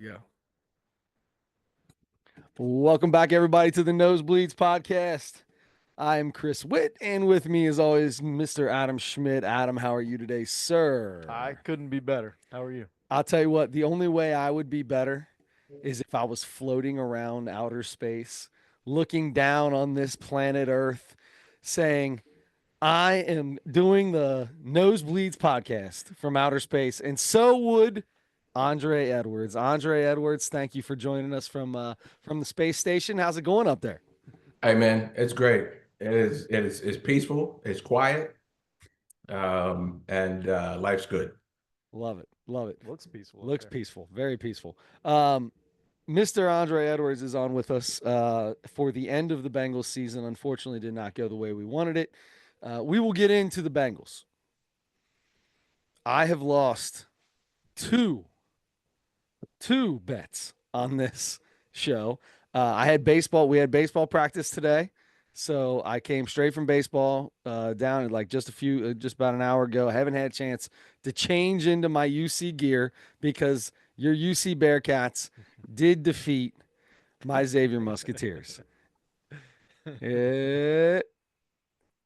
Yeah. Welcome back, everybody, to the Nosebleeds podcast. I am Chris Witt, and with me, as always, Mr. Adam Schmidt. Adam, how are you today, sir? I couldn't be better. How are you? I'll tell you what, the only way I would be better is if I was floating around outer space, looking down on this planet Earth, saying, I am doing the Nosebleeds podcast from outer space, and so would Andre Edwards. Andre Edwards, thank you for joining us from the space station. How's it going up there? Hey man, it's great. It's peaceful, it's quiet, and life's good. Love it. Love it. Looks peaceful. Looks peaceful. Very peaceful. Mr. Andre Edwards is on with us for the end of the Bengals season. Unfortunately, did not go the way we wanted it. We will get into the Bengals. I have lost two bets on this show. I had baseball. We had baseball practice today, so I came straight from baseball down at like just about an hour ago. I haven't had a chance to change into my UC gear because your UC Bearcats did defeat my Xavier Musketeers.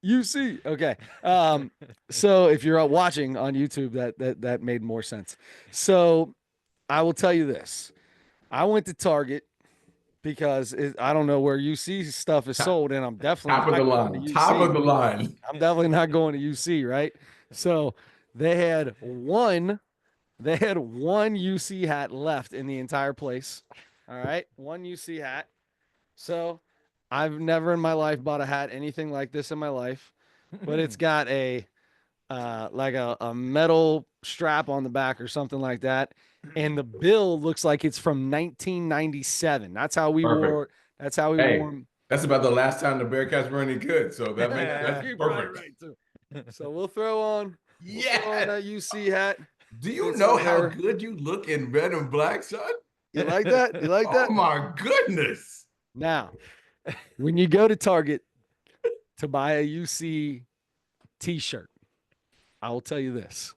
UC. Okay. So if you're watching on YouTube, that made more sense. So I will tell you this. I went to Target because I don't know where UC stuff is sold, and I'm definitely Top of the line. Top of the line. I'm definitely not going to UC, right? So they had one UC hat left in the entire place. All right, one UC hat. So I've never in my life bought a hat anything like this in my life, but it's got a like a metal strap on the back or something like that. And the bill looks like it's from 1997. That's how we Perfect. wore. That's how we Hey, wore 'em. that's about the last time the Bearcats were any good. So that's You're perfect. right, too. So we'll throw on Yeah. that UC hat. Do you It's know on how there. good you look in red and black, son? You like that? You like that? Oh my goodness. Now, when you go to Target to buy a UC t-shirt, I will tell you this.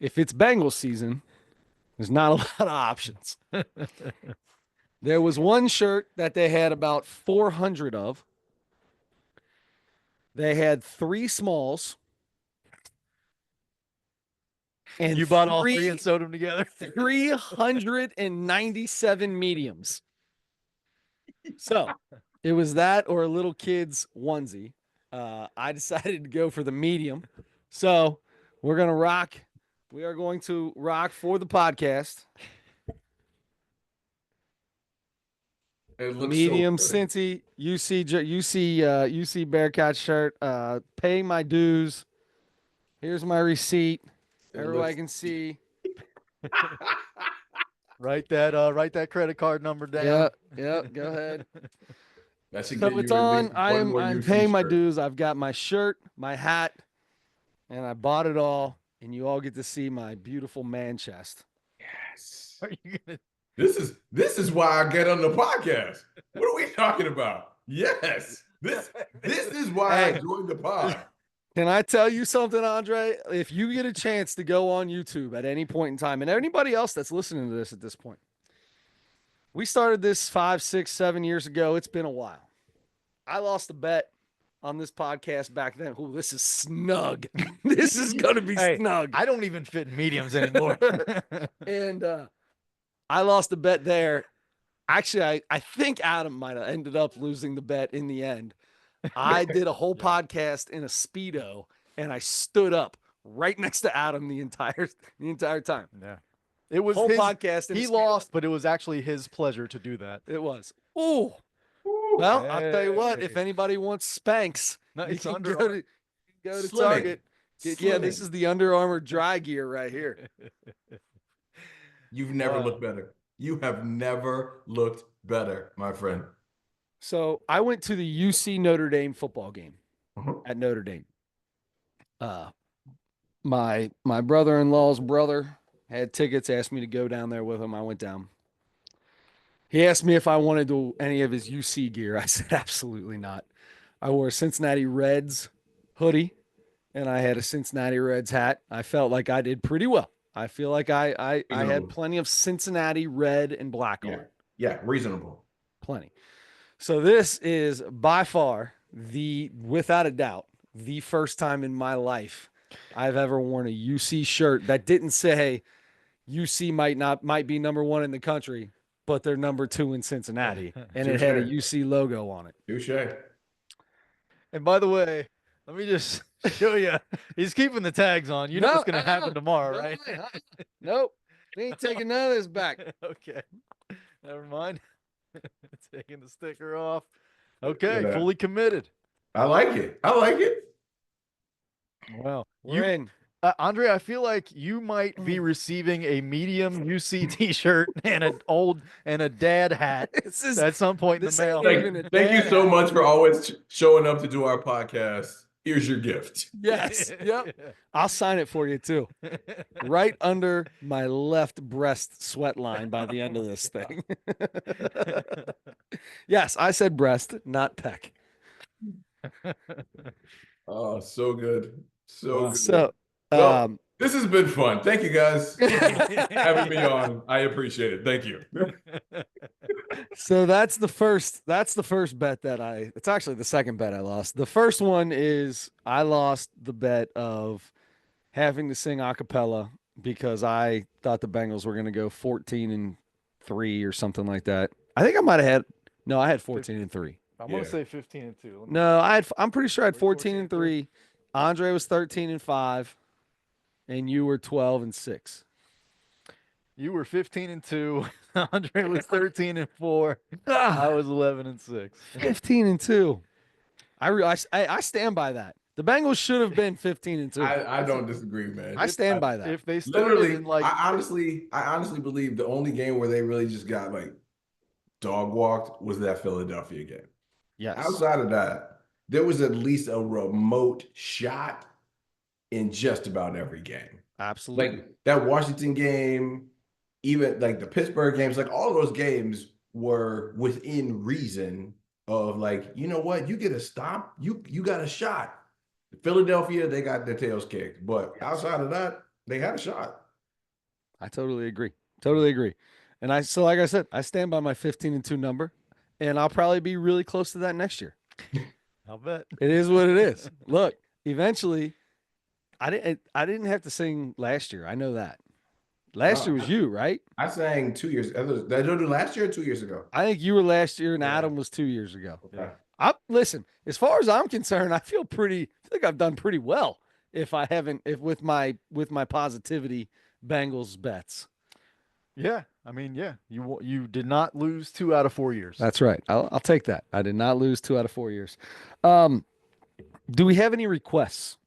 If it's Bengals season, there's not a lot of options. There was one shirt that they had about 400 of. They had 3 smalls. And You bought all three and sewed them together? 397 mediums. So it was that or a little kid's onesie. I decided to go for the medium. So we're going to rock. We are going to rock for the podcast. It looks Medium so good. Cincy UC Bearcat shirt. Paying my dues. Here's my receipt. Everybody can see. Write that credit card number down. Yeah. Go ahead. That should So get you it's at on. least one more I'm UC paying my shirt. dues. I've got my shirt, my hat, and I bought it all. And you all get to see my beautiful man chest. Yes. Are you gonna? This is why I get on the podcast. What are we talking about? Yes. This is why I joined the pod. Can I tell you something, Andre? If you get a chance to go on YouTube at any point in time, and anybody else that's listening to this at this point, we started this 5, 6, 7 years ago. It's been a while. I lost a bet on this podcast back then. Oh, this is snug. This is going to be Hey, snug. I don't even fit in mediums anymore. And I lost a bet there. Actually, I think Adam might have ended up losing the bet in the end. I did a whole podcast in a Speedo, and I stood up right next to Adam the entire time. Yeah. It was Whole his podcast. In He a Speedo. lost, but it was actually his pleasure to do that. It was. Ooh. Ooh. Well, I'll tell you what. Hey. If anybody wants Spanx, No, you it's can Under go to Slimming. Target. Yeah, this Slimming. is the Under Armour dry gear right here. You've never looked better. You have never looked better, my friend. So I went to the UC Notre Dame football game Uh-huh. at Notre Dame. My brother-in-law's brother had tickets, asked me to go down there with him. I went down. He asked me if I wanted to any of his UC gear. I said absolutely not. I wore a Cincinnati Reds hoodie, and I had a Cincinnati Reds hat. I felt like I did pretty well. I feel like I had Reasonable. plenty of Cincinnati red and black Yeah. on. Yeah, reasonable. Plenty. So this is by far without a doubt, the first time in my life I've ever worn a UC shirt that didn't say UC might be number 1 in the country, but they're number 2 in Cincinnati, and it had a Touche. UC logo on it. Touche. And by the way, let me just show you. He's keeping the tags on. You know what's going to happen tomorrow, right? Nope. We ain't taking none of this back. Okay. Never mind. Taking the sticker off. Okay, Yeah. fully committed. I like it. I like it. Well, We're in. Andre, I feel like you might be receiving a medium UC T-shirt and a dad hat This is at some point in this the mail. ain't even a Thank you dad so hat. much for always showing up to do our podcast. Here's your gift. Yes. Yep. I'll sign it for you too. Right under my left breast sweat line by the end of this thing. Yes, I said breast, not pec. Oh, so good. So good. So, Well, this has been fun. Thank you guys for having me on. I appreciate it. Thank you. so that's the first bet it's actually the second bet I lost. The first one is I lost the bet of having to sing a cappella because I thought the Bengals were going to go 14-3 or something like that. I think I might have I had 14-3. I'm going to say 15-2. No, I'm pretty sure I had 14-3. Andre was 13-5, and you were 12-6. You were 15-2. Andre was 13-4. I was 11-6. 15-2. I stand by that. The Bengals should have been 15-2. I don't disagree, man. I stand by that. If they started Literally, in like, I honestly believe the only game where they really just got like dog walked was that Philadelphia game. Yes. Outside of that, there was at least a remote shot in just about every game. Absolutely. Like that Washington game, even like the Pittsburgh games, like all those games were within reason of like, you know what, you get a stop, you got a shot. Philadelphia, they got their tails kicked, but outside of that, they had a shot. I totally agree. Totally agree. And like I said, I stand by my 15-2 number, and I'll probably be really close to that next year. I'll bet. It is what it is. Look, eventually, I didn't have to sing last year. I know that. Last year was you, right? I sang 2 years. Did I do last year or 2 years ago? I think you were last year, and Adam was 2 years ago. Okay. Listen, as far as I'm concerned, I feel like I've done pretty well. If with my positivity Bengals bets. Yeah, I mean, yeah, you did not lose 2 out of 4 years. That's right. I'll take that. I did not lose 2 out of 4 years. Do we have any requests?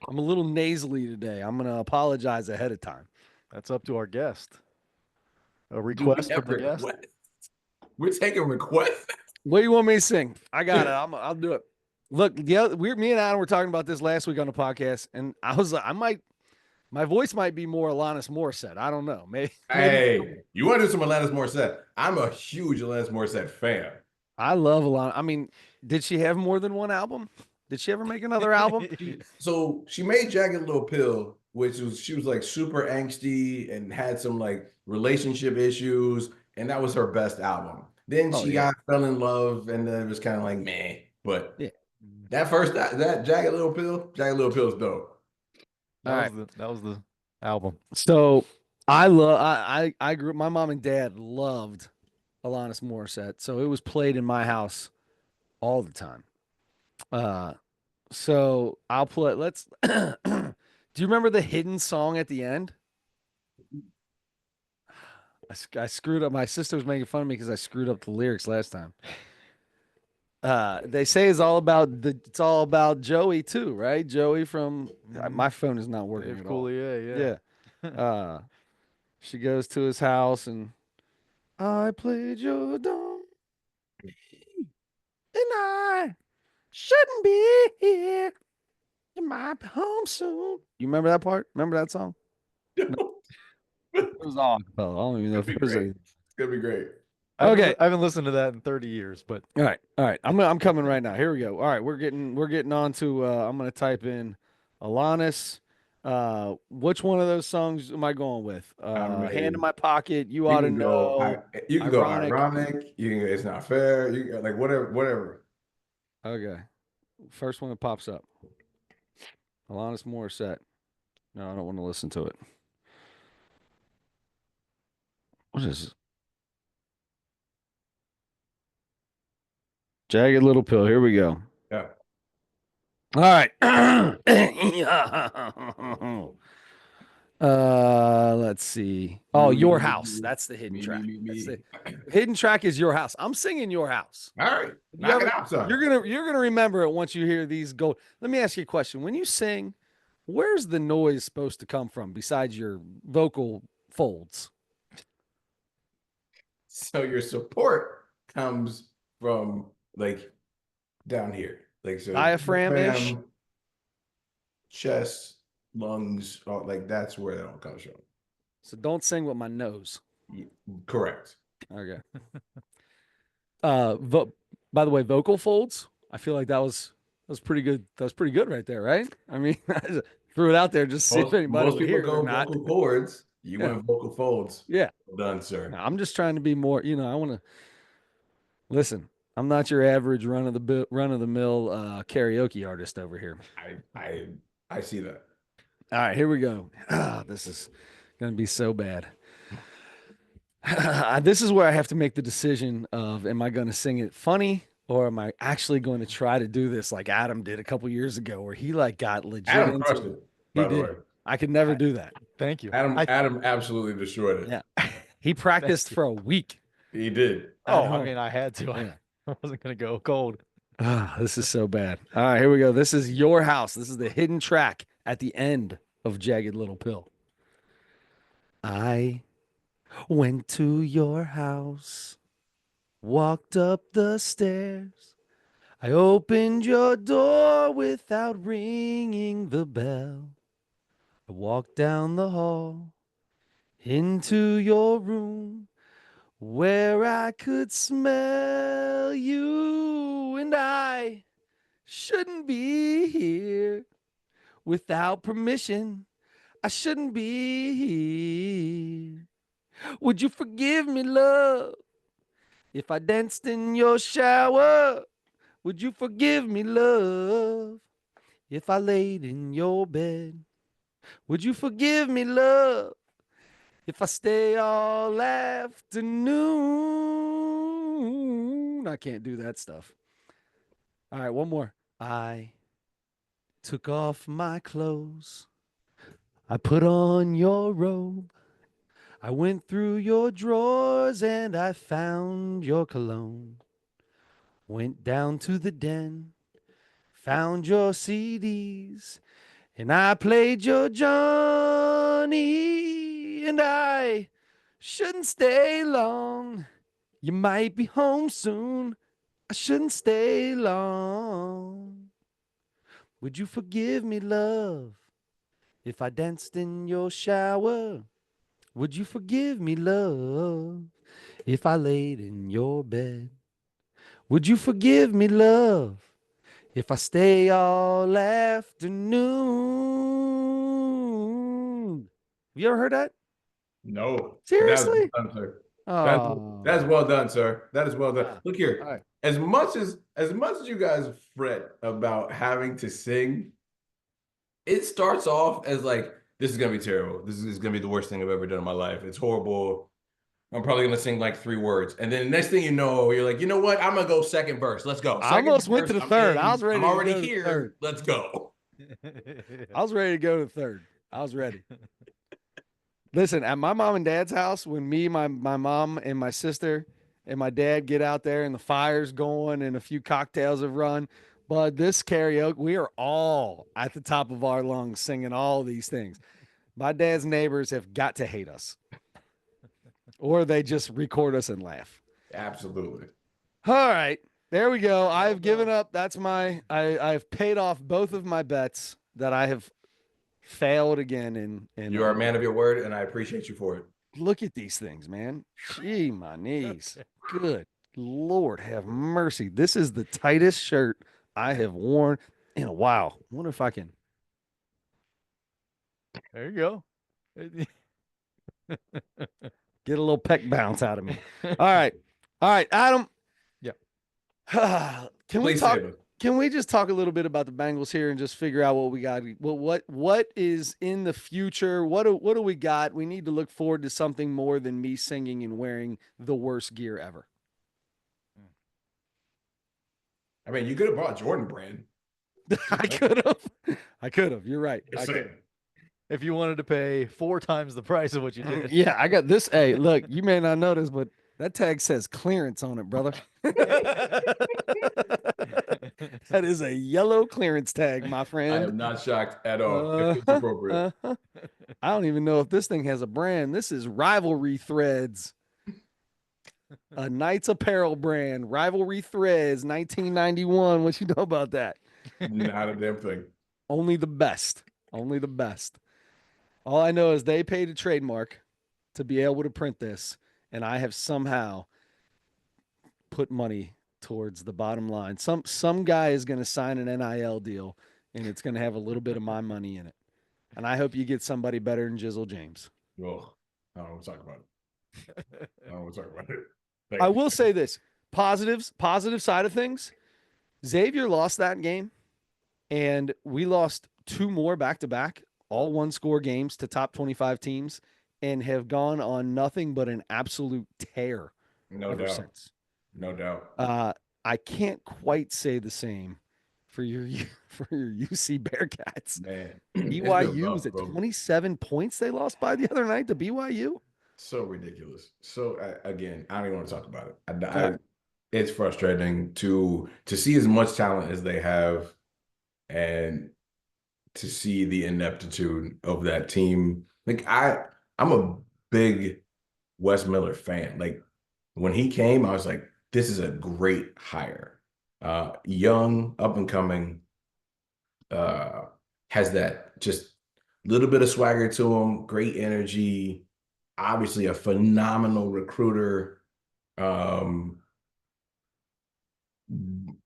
I'm a little nasally today. I'm going to apologize ahead of time. That's up to our guest. A request from the guest. We're taking requests. What do you want me to sing? I got it. I'll do it. Look, me and Adam were talking about this last week on the podcast, and I was like, my voice might be more Alanis Morissette. I don't know. Maybe. Hey, you want to do some Alanis Morissette? I'm a huge Alanis Morissette fan. I love Alanis. I mean, did she have more than one album? Did she ever make another album? So she made Jagged Little Pill, she was like super angsty and had some like relationship issues, and that was her best album. Then she fell in love, and then it was kind of like meh. But that Jagged Little Pill is dope. That was the album. So I grew up, my mom and dad loved Alanis Morissette, so it was played in my house all the time. So I'll play. Do you remember the hidden song at the end? I screwed up. My sister was making fun of me because I screwed up the lyrics last time. They say it's all about Joey too, right? Joey from my phone is not working at all. Yeah. She goes to his house and I played your dome and I shouldn't be here. You might be home soon. You remember that part? Remember that song? No. It was all acapella. I don't even know if it was. It's gonna be great. Okay, I haven't listened to that in 30 years, but all right. I'm coming right now. Here we go. All right, we're getting on to. I'm gonna type in Alanis Which one of those songs am I going with? I Hand in mean, My Pocket, You you Ought to can go. Know, You can go Ironic. ironic. You can. It's not fair. You can, like whatever. Whatever. Okay. First one that pops up. Alanis Morissette. No, I don't want to listen to it. What is it? Jagged Little Pill. Here we go. Yeah. All right. Let's see. Oh, Your House. That's the hidden track. That's the hidden track is Your House. I'm singing Your House. All right. You Knock ever, it out, son. you're gonna remember it once you hear these go. Let me ask you a question. When you sing, where's the noise supposed to come from besides your vocal folds? So your support comes from like down here, like so Diaphragm-ish? chest, lungs, all, like that's where that all comes from. So don't sing with my nose. Correct. Okay. By the way, vocal folds. I feel like that was pretty good. That was pretty good right there, right? I mean, I threw it out there just to see if anybody Most would people hear it or go not. vocal cords. You went vocal folds. Yeah. Well done, sir. I'm just trying to be more. I want to listen. I'm not your average run of the mill karaoke artist over here. I see that. All right, here we go. This is gonna be so bad. This is where I have to make the decision of am I going to sing it funny or am I actually going to try to do this like Adam did a couple years ago where he like got legit Adam into crushed it. By the way, I could never do that. Thank you. Adam absolutely destroyed it. Yeah. He practiced for a week. He did. Oh, I mean, I had to. Yeah. I wasn't gonna go cold. This is so bad. All right, here we go. This is Your House. This is the hidden track at the end of Jagged Little Pill. I went to your house, walked up the stairs. I opened your door without ringing the bell. I walked down the hall into your room where I could smell you, and I shouldn't be here without permission. I shouldn't be here. Would you forgive me, love, if I danced in your shower? Would you forgive me, love, if I laid in your bed? Would you forgive me, love, if I stay all afternoon? I can't do that stuff. All right, one more. I took off my clothes. I put on your robe. I went through your drawers and I found your cologne. Went down to the den, found your CDs, and I played your Johnny. And I shouldn't stay long. You might be home soon. I shouldn't stay long. Would you forgive me, love, if I danced in your shower? Would you forgive me, love, if I laid in your bed? Would you forgive me, love, if I stay all afternoon? Have you ever heard that? No. Seriously? That was well done, sir. Oh. That's well done, sir. That is well done. Yeah. Look here. All right. As much as you guys fret about having to sing, it starts off as like, this is gonna be terrible. This is gonna be the worst thing I've ever done in my life. It's horrible. I'm probably gonna sing like 3 words. And then the next thing you know, you're like, you know what? I'm gonna go second verse. Let's go. I almost went to the third. I was ready I'm to already go to the here. third. Let's go. I was ready to go to the third. I was ready. Listen, at my mom and dad's house, when me, my mom, and my sister and my dad get out there and the fire's going and a few cocktails have run, but this karaoke, we are all at the top of our lungs singing all these things. My dad's neighbors have got to hate us, or they just record us and laugh. Absolutely. All right, there we go. I've given up. That's I've paid off both of my bets that I have failed again. And You are a man of your word, and I appreciate you for it. look at these things, man. Gee, my knees. Good Lord, have mercy. This is the tightest shirt I have worn in a while. I wonder if I can. There you go. Get a little peck bounce out of me. All right. Adam. Yeah. Can we Please talk? save us. Can we just talk a little bit about the Bengals here and just figure out what we got? What is in the future? What do we got? We need to look forward to something more than me singing and wearing the worst gear ever. I mean, you could have bought Jordan Brand. I could have. You're right. Just I could. saying. If you wanted to pay 4 times the price of what you did. Yeah, I got this. Hey, look, you may not notice, but that tag says clearance on it, brother. That is a yellow clearance tag, my I friend. am not shocked at all. If it's appropriate. I don't even know if this thing has a brand. This is Rivalry Threads, a Knights Apparel brand. Rivalry Threads, 1991. What you know about that? Not a damn thing. Only the best. Only the best. All I know is they paid a trademark to be able to print this, and I have somehow put money towards the bottom line. Some guy is going to sign an NIL deal, and it's going to have a little bit of my money in it. And I hope you get somebody better than Jizzle James. Well, I don't want to talk about it. I don't want to talk about it. I will say this. Positive side of things. Xavier lost that game, and we lost 2 more back-to-back, all one-score games to top 25 teams, and have gone on nothing but an absolute tear ever since. No doubt. I can't quite say the same for your UC Bearcats. Man. BYU was at 27 points they lost by the other night to BYU. So ridiculous. So again, I don't even want to talk about it. It's frustrating to see as much talent as they have, and to see the ineptitude of that team. Like I'm a big Wes Miller fan. Like when he came, I was like, this is a great hire. Young, up and coming, has that just little bit of swagger to him, great energy, obviously a phenomenal recruiter.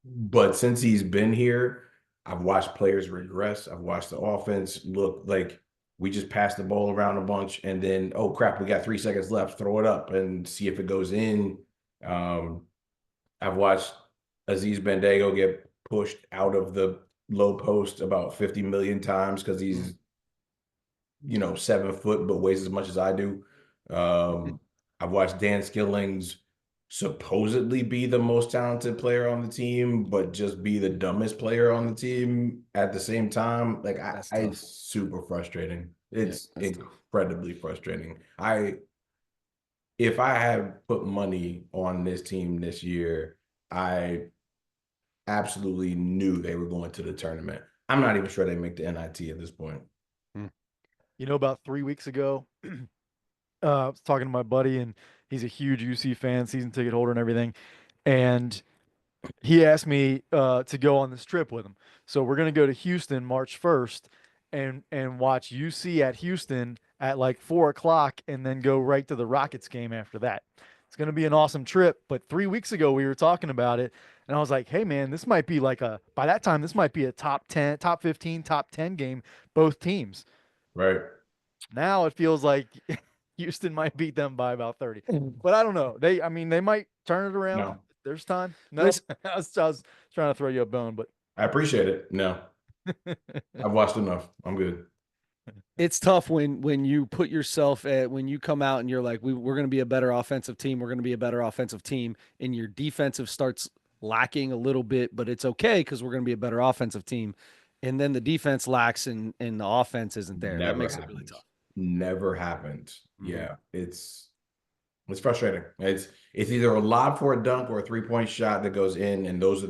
But since he's been here, I've watched players regress. I've watched the offense look like we just passed the ball around a bunch, and then, oh crap, we got 3 seconds left, throw it up and see if it goes in. I've watched Aziz Bandago get pushed out of the low post about 50 million times because he's, 7 foot, but weighs as much as I do. I've watched Dan Skillings supposedly be the most talented player on the team, but just be the dumbest player on the team at the same time. Like it's super frustrating. It's incredibly frustrating. If I had put money on this team this year, I absolutely knew they were going to the tournament. I'm not even sure they make the NIT at this point. About 3 weeks ago, I was talking to my buddy, and he's a huge UC fan, season ticket holder and everything. And he asked me to go on this trip with him. So we're going to go to Houston March 1st and watch UC at Houston at like 4 o'clock, and then go right to the Rockets game after that. It's going to be an awesome trip. But 3 weeks ago, we were talking about it, and I was like, hey, man, this might be by that time, this might be a top 10, top 15, top 10 game, both teams. Right. Now it feels like Houston might beat them by about 30. But I don't know. They might turn it around. No. There's time. No, I was trying to throw you a bone, but I appreciate it. No. I've watched enough. I'm good. It's tough when you put yourself when you come out and you're like, we're going to be a better offensive team. We're going to be a better offensive team. And your defensive starts lacking a little bit, but it's okay because we're going to be a better offensive team. And then the defense lacks and the offense isn't there. That makes it really tough. Never happened. Yeah. It's frustrating. It's either a lob for a dunk or a 3-point shot that goes in. And those are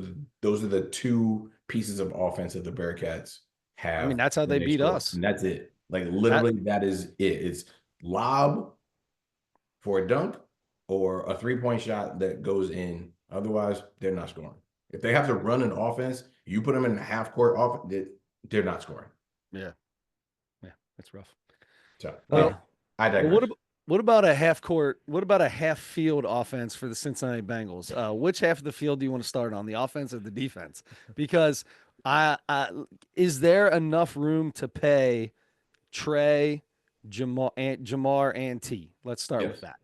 the 2 pieces of offense that the Bearcats have. I mean, that's how they beat us. And that's it. Like literally that is it. It's lob for a dunk or a 3-point shot that goes in. Otherwise, they're not scoring. If they have to run an offense, you put them in a half court offense, they're not scoring. Yeah. That's rough. So I digress. What about a half court? What about a half field offense for the Cincinnati Bengals? Which half of the field do you want to start on, the offense or the defense? Because is there enough room to pay Trey, Jamar, and T. Let's start with that.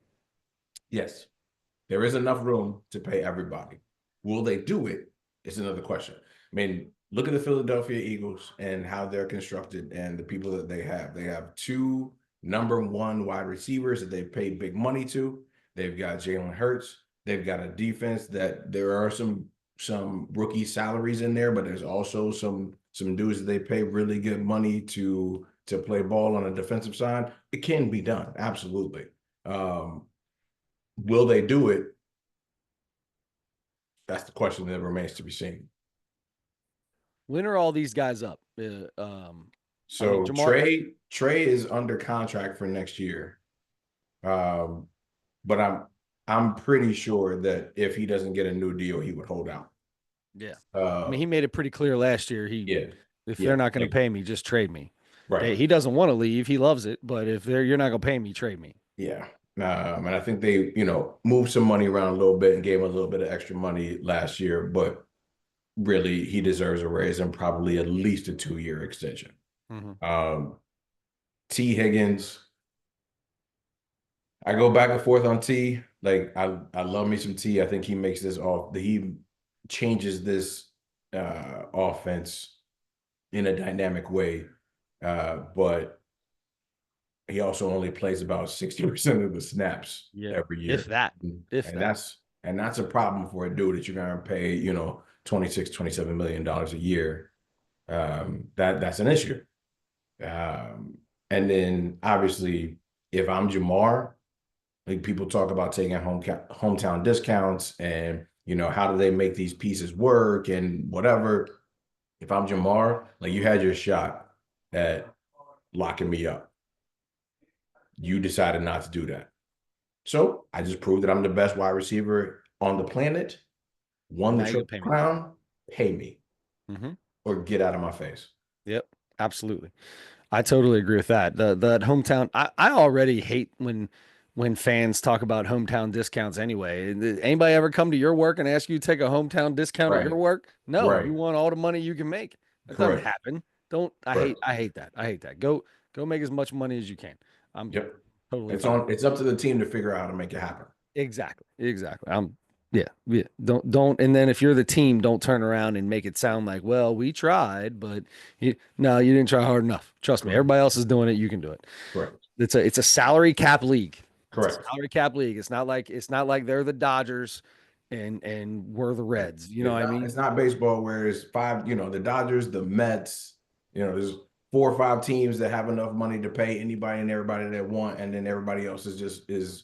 Yes. There is enough room to pay everybody. Will they do it? Is another question. I mean, look at the Philadelphia Eagles and how they're constructed and the people that they have. They have 2 number 1 wide receivers that they pay big money to. They've got Jalen Hurts. They've got a defense that there are some rookie salaries in there, but there's also some dudes that they pay really good money to play ball on a defensive side. It can be done, absolutely. Will they do it? That's the question that remains to be seen. When are all these guys up? So Trey is under contract for next year. But I'm pretty sure that if he doesn't get a new deal, he would hold out. Yeah. I mean, he made it pretty clear last year. If they're not going to pay me, just trade me. Right. He doesn't want to leave. He loves it. But if you're not going to pay me, trade me. Yeah. And I think they, moved some money around a little bit and gave him a little bit of extra money last year. But really, he deserves a raise and probably at least a 2-year extension. Mm-hmm. T. Higgins. I go back and forth on T. Like, I love me some T. I think he makes this he changes this offense in a dynamic way. But he also only plays about 60% of the snaps every year. If that. That's a problem for a dude that you're going to pay, $26, $27 million a year. That's an issue. And then obviously, if I'm Jamar, like, people talk about taking hometown discounts and, how do they make these pieces work and whatever. If I'm Jamar, like, you had your shot at locking me up. You decided not to do that. So I just proved that I'm the best wide receiver on the planet. Won the Triple Crown. Pay me. Mm-hmm. Or get out of my face. Yep, absolutely. I totally agree with that. The hometown. I already hate when fans talk about hometown discounts anyway. Anybody ever come to your work and ask you to take a hometown discount at your work? No, you want all the money you can make. That doesn't happen. I hate that. I hate that. Go make as much money as you can. I'm totally fine. It's up to the team to figure out how to make it happen. Exactly. Yeah. Don't. And then if you're the team, don't turn around and make it sound like, well, we tried, but you didn't try hard enough. Trust me. Everybody else is doing it. You can do it. Correct. It's a salary cap league. Correct. It's a salary cap league. It's not like they're the Dodgers and we're the Reds. You know what I mean? It's not baseball where it's 5, the Dodgers, the Mets, there's 4 or 5 teams that have enough money to pay anybody and everybody they want, and then everybody else is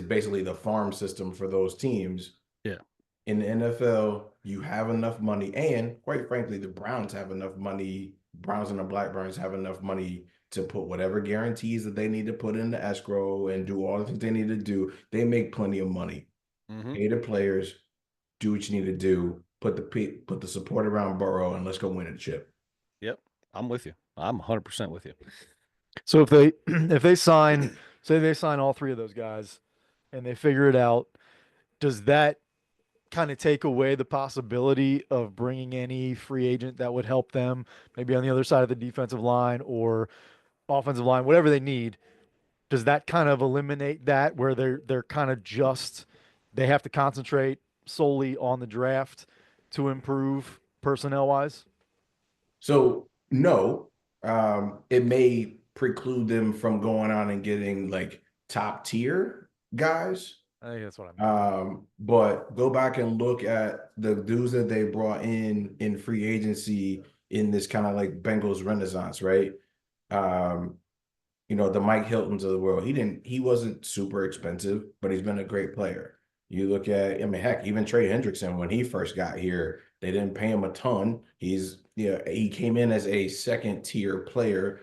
basically the farm system for those teams. Yeah. In the NFL, you have enough money, and quite frankly, the Browns have enough money. Browns and the Blackburns have enough money to put whatever guarantees that they need to put in the escrow and do all the things they need to do. They make plenty of money. Mm-hmm. Pay the players, do what you need to do, put the support around Burrow, and let's go win a chip. Yep, I'm with you. I'm 100% with you. So if they sign, say they sign all 3 of those guys, and they figure it out, does that kind of take away the possibility of bringing any free agent that would help them, maybe on the other side of the defensive line or offensive line, whatever they need? Does that kind of eliminate that, where they're kind of they have to concentrate solely on the draft to improve personnel wise? So no, it may preclude them from going on and getting like top tier guys. I think that's what I mean. But go back and look at the dudes that they brought in free agency in this kind of like Bengals renaissance, right? The Mike Hiltons of the world. He wasn't super expensive, but he's been a great player. You look at, heck, even Trey Hendrickson, when he first got here, they didn't pay him a ton. He came in as a second tier player,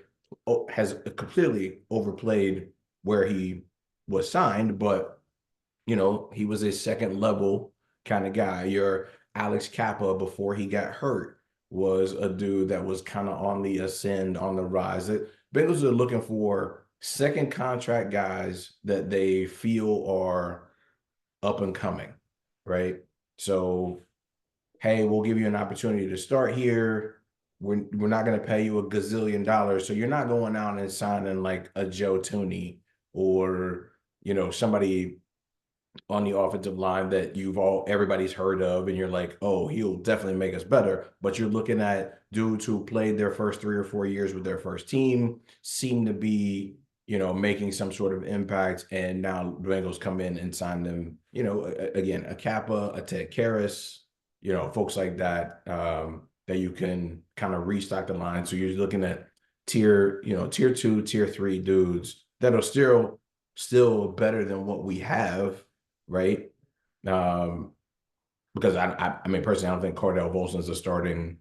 has completely overplayed where he was signed, but he was a second level kind of guy. Your Alex Kappa, before he got hurt, was a dude that was kind of on the ascend, on the rise. Bengals are looking for second contract guys that they feel are up and coming, right? So, hey, we'll give you an opportunity to start here. we're not going to pay you a gazillion dollars. So you're not going out and signing like a Joe Tooney or, somebody on the offensive line that everybody's heard of, and you're like, oh, he'll definitely make us better. But you're looking at dudes who played their first 3 or 4 years with their first team, seem to be, making some sort of impact. And now the Bengals come in and sign them, again, a Kappa, a Ted Karras, folks like that, that you can kind of restock the line. So you're looking at tier 2, tier 3 dudes that are still better than what we have, right? Because I mean, personally, I don't think Cordell Volson's a starting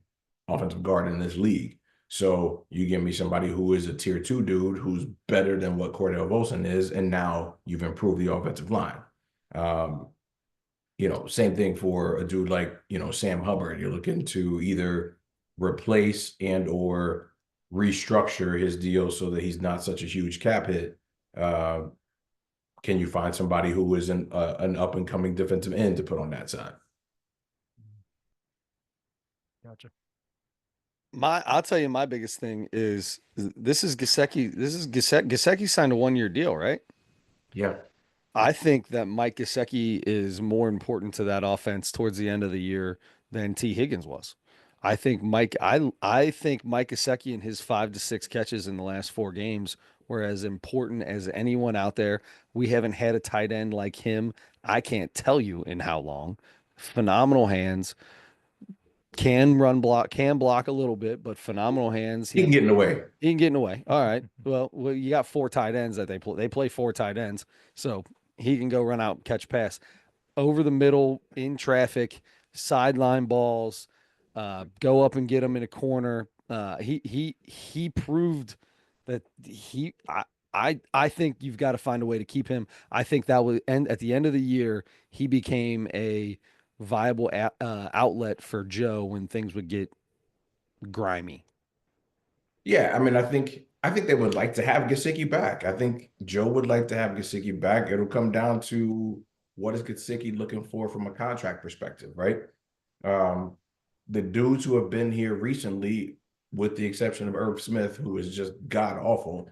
offensive guard in this league. So you give me somebody who is a tier 2 dude who's better than what Cordell Volson is, and now you've improved the offensive line. Same thing for a dude like, Sam Hubbard. You're looking to either replace and or restructure his deal so that he's not such a huge cap hit. Can you find somebody who is an up and coming defensive end to put on that side? Gotcha. I'll tell you, my biggest thing is this is Gesicki. This is Gesicki signed a 1-year deal, right? Yeah. I think that Mike Gesicki is more important to that offense towards the end of the year than T. Higgins was. I think I think Mike Gesicki and his 5 to 6 catches in the last 4 games were as important as anyone out there. We haven't had a tight end like him. I can't tell you in how long. Phenomenal hands. Can block a little bit, but phenomenal hands. He can get in the way. He can get in the way. All right. Well, you got 4 tight ends that they play. They play 4 tight ends, so he can go run out, catch pass, over the middle in traffic, sideline balls, go up and get him in a corner. He proved that I think you've got to find a way to keep him. I think that will end at the end of the year. He became a viable outlet for Joe when things would get grimy. Yeah, I mean, I think they would like to have Gesicki back. I think Joe would like to have Gesicki back. It'll come down to what is Gesicki looking for from a contract perspective, right? Um, the dudes who have been here recently, with the exception of Irv Smith, who is just god awful,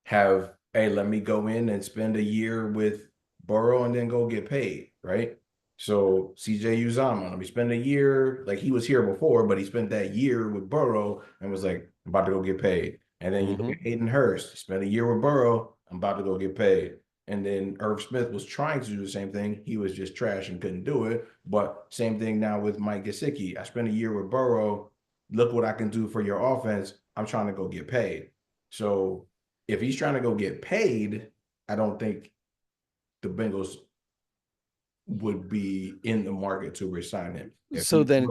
have, hey, let me go in and spend a year with Burrow and then go get paid, right? So CJ Uzama, let me spend a year, like he was here before, but he spent that year with Burrow and was like, I'm about to go get paid. And then you look at Hayden Hurst, spent a year with Burrow, I'm about to go get paid. And then Irv Smith was trying to do the same thing. He was just trash and couldn't do it. But same thing now with Mike Gesicki. I spent a year with Burrow. Look what I can do for your offense. I'm trying to go get paid. So if he's trying to go get paid, I don't think the Bengals would be in the market to resign him. So then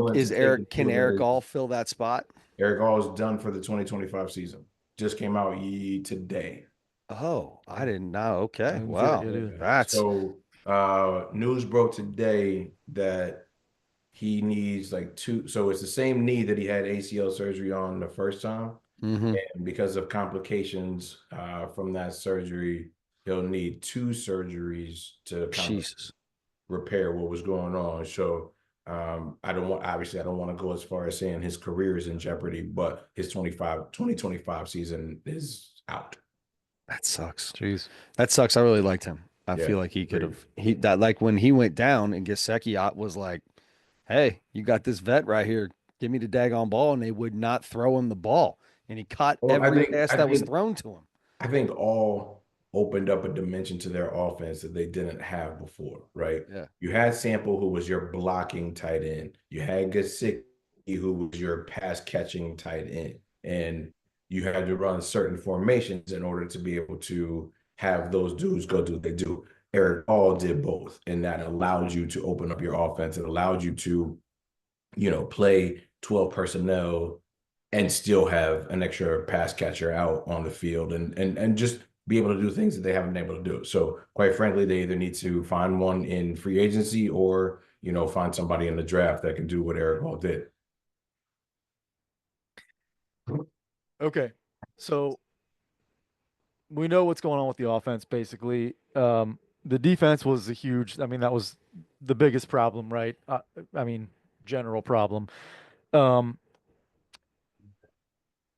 can Eric All fill that spot? Eric All is done for the 2025 season. Just came out today. Oh, I didn't know. Okay. Wow. So news broke today that he needs like 2. So it's the same knee that he had ACL surgery on the first time. And because of complications from that surgery, he'll need 2 surgeries to kind of repair what was going on. So I don't want to go as far as saying his career is in jeopardy, but his 2025 season is out. That sucks. Jeez. That sucks. I really liked him. I feel like he could have like when he went down and Gesicki was like, hey, you got this vet right here. Give me the daggone ball. And they would not throw him the ball. And he caught every pass that was thrown to him. I think All opened up a dimension to their offense that they didn't have before, right? Yeah. You had Sample, who was your blocking tight end. You had Gesicki, who was your pass catching tight end. And you had to run certain formations in order to be able to have those dudes go do what they do. Eric All did both, and that allowed you to open up your offense. It allowed you to, play 12 personnel and still have an extra pass catcher out on the field and just be able to do things that they haven't been able to do. So quite frankly, they either need to find one in free agency or, find somebody in the draft that can do what Eric Hall did. Okay. So we know what's going on with the offense, basically. The defense was that was the biggest problem, right? General problem. Um,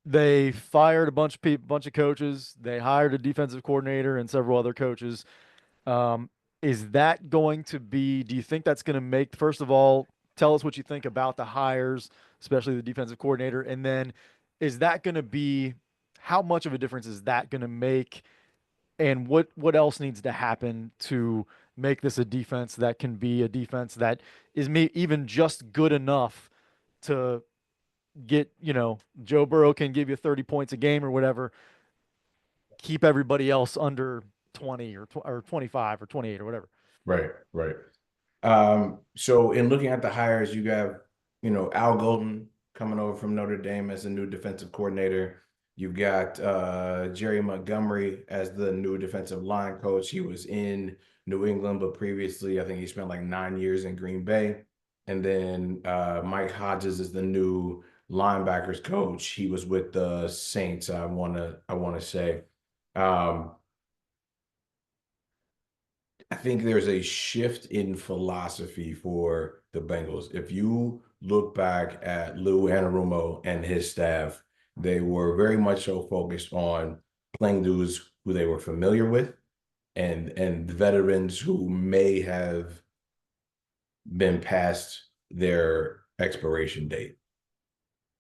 they fired a bunch of people, bunch of coaches. They hired a defensive coordinator and several other coaches. Is that going to be, do you think that's going to make, first of all, tell us what you think about the hires, especially the defensive coordinator. And then is that going to be, how much of a difference is that going to make? And what else needs to happen to make this a defense that can be a defense that is even just good enough to get, Joe Burrow can give you 30 points a game or whatever, keep everybody else under 20 or 25 or 28 or whatever. Right, right. So in looking at the hires, you have, Al Golden coming over from Notre Dame as a new defensive coordinator. You've got Jerry Montgomery as the new defensive line coach. He was in New England, but previously I think he spent like 9 years in Green Bay. And then Mike Hodges is the new linebackers coach. He was with the Saints, I wanna say. I think there's a shift in philosophy for the Bengals. If you look back at Lou Anarumo and his staff, they were very much so focused on playing dudes who they were familiar with and veterans who may have been past their expiration date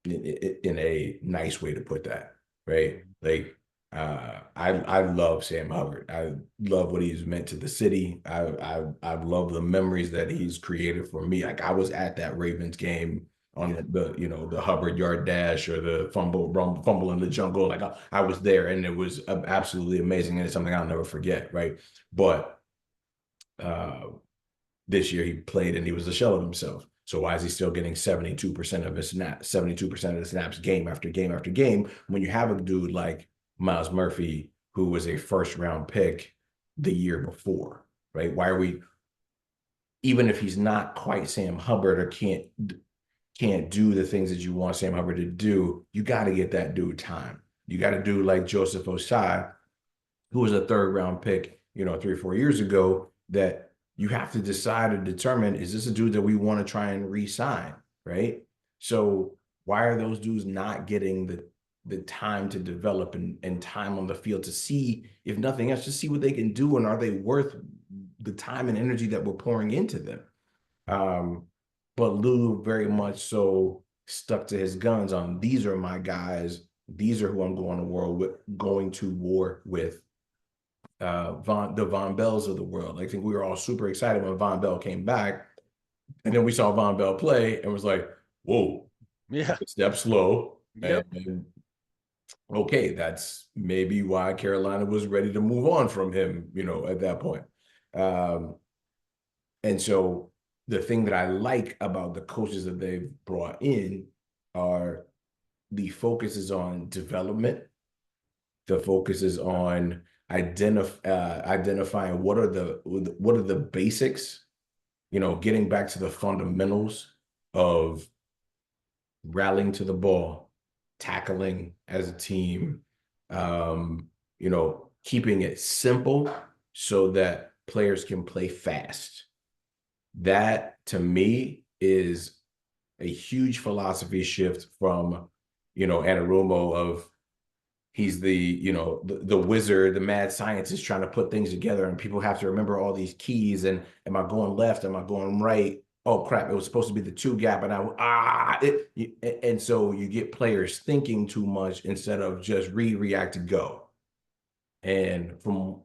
in a nice way to put that, right? Like I love Sam Hubbard. I love what he's meant to the city. I love the memories that he's created for me. Like I was at that Ravens game on the Hubbard yard dash or the fumble in the jungle. Like I was there and it was absolutely amazing and it's something I'll never forget, right? But this year he played and he was a shell of himself. So why is he still getting 72% of his snaps, 72% of the snaps game after game after game when you have a dude like Miles Murphy, who was a first round pick the year before, right? Why are we, even if he's not quite Sam Hubbard or can't do the things that you want Sam Hubbard to do, you got to get that dude time. You got to do like Joseph Osai, who was a third round pick, 3 or 4 years ago, that you have to decide and determine, is this a dude that we want to try and re-sign, right? So why are those dudes not getting the time to develop and time on the field to see, if nothing else, just see what they can do and are they worth the time and energy that we're pouring into them? But Lou very much so stuck to his guns on, these are my guys, these are who I'm going to war with. The Von Bells of the world. I think we were all super excited when Von Bell came back, and then we saw Von Bell play and was like, "Whoa, yeah, step slow." yep. And okay, that's maybe why Carolina was ready to move on from him, at that point. And so the thing that I like about the coaches that they've brought in are the focus is on development. The focus is on identifying what are the basics, getting back to the fundamentals of rallying to the ball, tackling as a team, keeping it simple so that players can play fast. That to me is a huge philosophy shift from, Anarumo of, he's the wizard, the mad scientist trying to put things together and people have to remember all these keys and am I going left, am I going right, oh crap, it was supposed to be the 2 gap and and so you get players thinking too much instead of just react to go. And from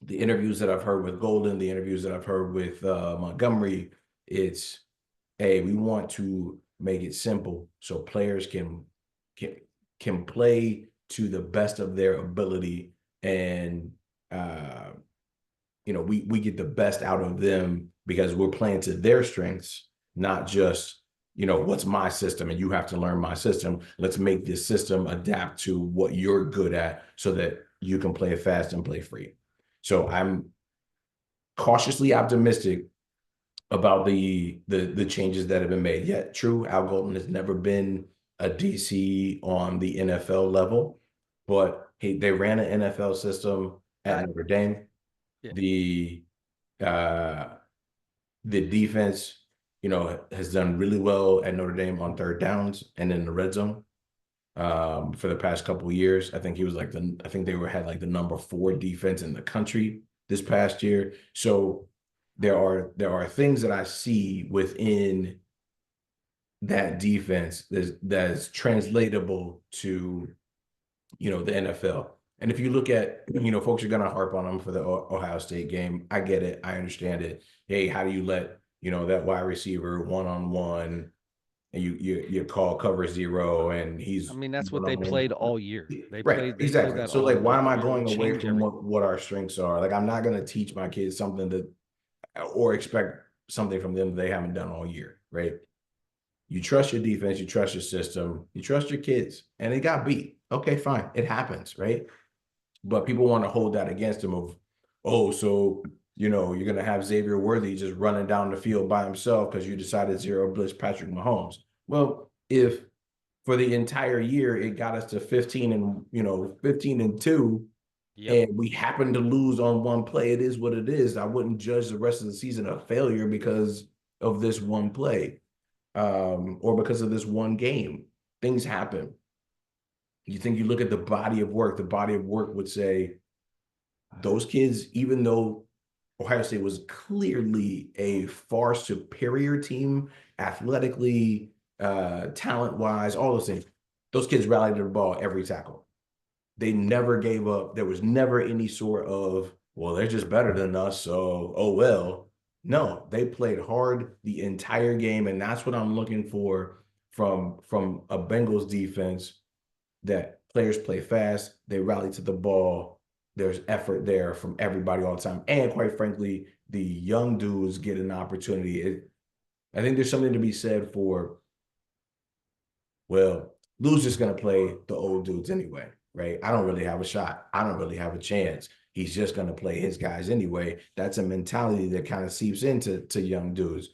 the interviews that I've heard with Golden, the interviews that I've heard with Montgomery, it's, hey, we want to make it simple so players can play to the best of their ability, and we get the best out of them because we're playing to their strengths, not just what's my system and you have to learn my system. Let's make this system adapt to what you're good at so that you can play fast and play free. So I'm cautiously optimistic about the changes that have been made. Yet, true, Al Golden has never been a DC on the NFL level, but they ran an NFL system at Notre Dame. Yeah. The defense has done really well at Notre Dame on third downs and in the red zone. For the past couple of years, I think he was I think they had like the number 4 defense in the country this past year. So there are things that I see within that defense that's translatable to the NFL. And if you look at, folks are going to harp on them for the Ohio State game. I get it. I understand it. Hey, how do you let, that wide receiver one-on-one and you call cover 0 and he's I mean, that's what they one-on-one. played all year. They Right, played exactly. that So all why year. am I It going would away change from everything. what our strengths are? Like, I'm not going to teach my kids something or expect something from them they haven't done all year, right? You trust your defense, you trust your system, you trust your kids, and they got beat. Okay, fine. It happens, right? But people want to hold that against them of, oh, so, you're going to have Xavier Worthy just running down the field by himself because you decided zero blitz Patrick Mahomes. Well, if for the entire year it got us to 15 and 2, Yep. and we happen to lose on one play, it is what it is. I wouldn't judge the rest of the season a failure because of this one play, or because of this one game. Things happen. You look at the body of work would say those kids, even though Ohio State was clearly a far superior team athletically, talent-wise, all those things, those kids rallied to the ball every tackle. They never gave up. There was never any sort of, well, they're just better than us, so, oh, well. No, they played hard the entire game, and that's what I'm looking for from a Bengals defense, that players play fast, they rally to the ball, there's effort there from everybody all the time. And quite frankly, the young dudes get an opportunity. I think there's something to be said for, well, Lou's just going to play the old dudes anyway, right? I don't really have a shot. I don't really have a chance. He's just going to play his guys anyway. That's a mentality that kind of seeps into young dudes.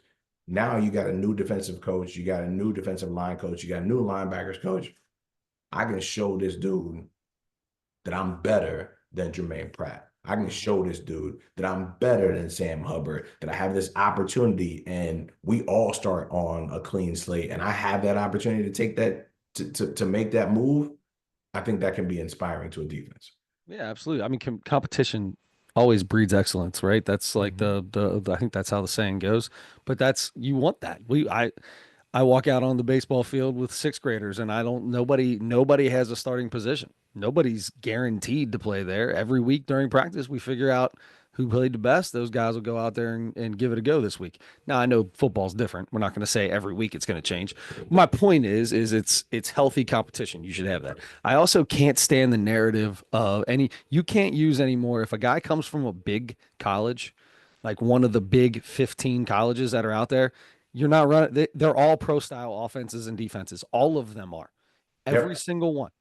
Now you got a new defensive coach. You got a new defensive line coach. You got a new linebackers coach. I can show this dude that I'm better than Jermaine Pratt. I can show this dude that I'm better than Sam Hubbard, that I have this opportunity, and we all start on a clean slate, and I have that opportunity to take that, to make that move. I think that can be inspiring to a defense. Yeah, absolutely. I mean, competition always breeds excellence, right? That's like the I think that's how the saying goes. But you want that. I walk out on the baseball field with sixth graders, and nobody has a starting position. Nobody's guaranteed to play there. Every week during practice, we figure out who played the best. Those guys will go out there and give it a go this week. Now, I know football's different. We're not going to say every week it's going to change. My point is it's healthy competition. You should have that. I also can't stand the narrative of you can't use anymore if a guy comes from a big college, like one of the big 15 colleges that are out there. You're not running. They're all pro style offenses and defenses. All of them are. Every Yep. single one.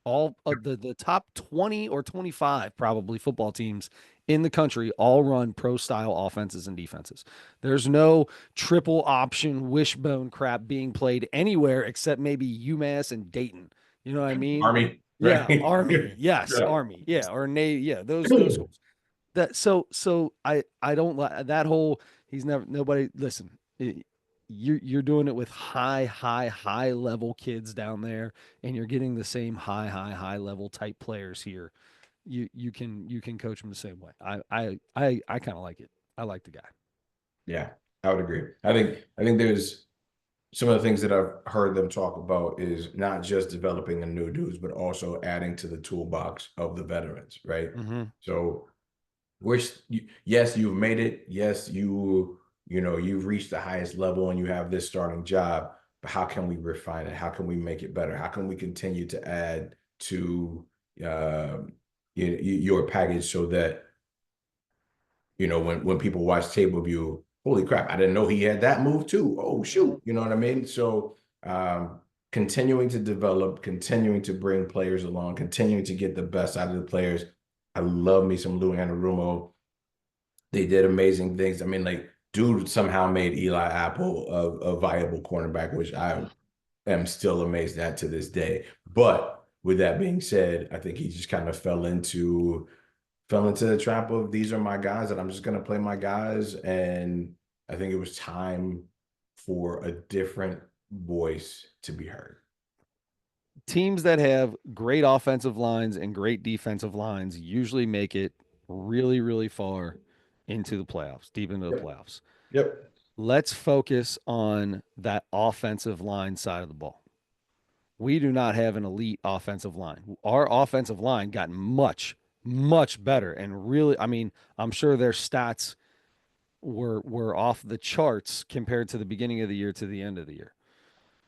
All of the top 20 or 25 probably football teams in the country all run pro style offenses and defenses. There's no triple option wishbone crap being played anywhere except maybe UMass and Dayton. You know what I mean? Army, Yeah, right? Army. Yes, Yeah. Army. Yeah, or Navy. Yeah, those schools. I don't like that whole he's never nobody listen. You're doing it with high level kids down there, and you're getting the same high level type players here. You can coach them the same way. I kind of like it. I like the guy. Yeah, I would agree. I think there's some of the things that I've heard them talk about is not just developing the new dudes, but also adding to the toolbox of the veterans, right? Mm-hmm. So yes, you've made it. Yes, you've reached the highest level and you have this starting job, but how can we refine it? How can we make it better? How can we continue to add to uh, your package so that when people watch table view, holy crap, I didn't know he had that move too. Oh shoot, you know what I mean? So continuing to develop, continuing to bring players along, continuing to get the best out of the players. I love me some Lou Anarumo. They did amazing things. I mean, like, dude somehow made Eli Apple a viable cornerback, which I am still amazed at to this day. But with that being said, I think he just kind of fell into the trap of, these are my guys that I'm just going to play my guys. And I think it was time for a different voice to be heard. Teams that have great offensive lines and great defensive lines usually make it really, really far into the playoffs, deep into the playoffs. Yep. Let's focus on that offensive line side of the ball. We do not have an elite offensive line. Our offensive line got much, much better. And really, I mean, I'm sure their stats were off the charts compared to the beginning of the year to the end of the year.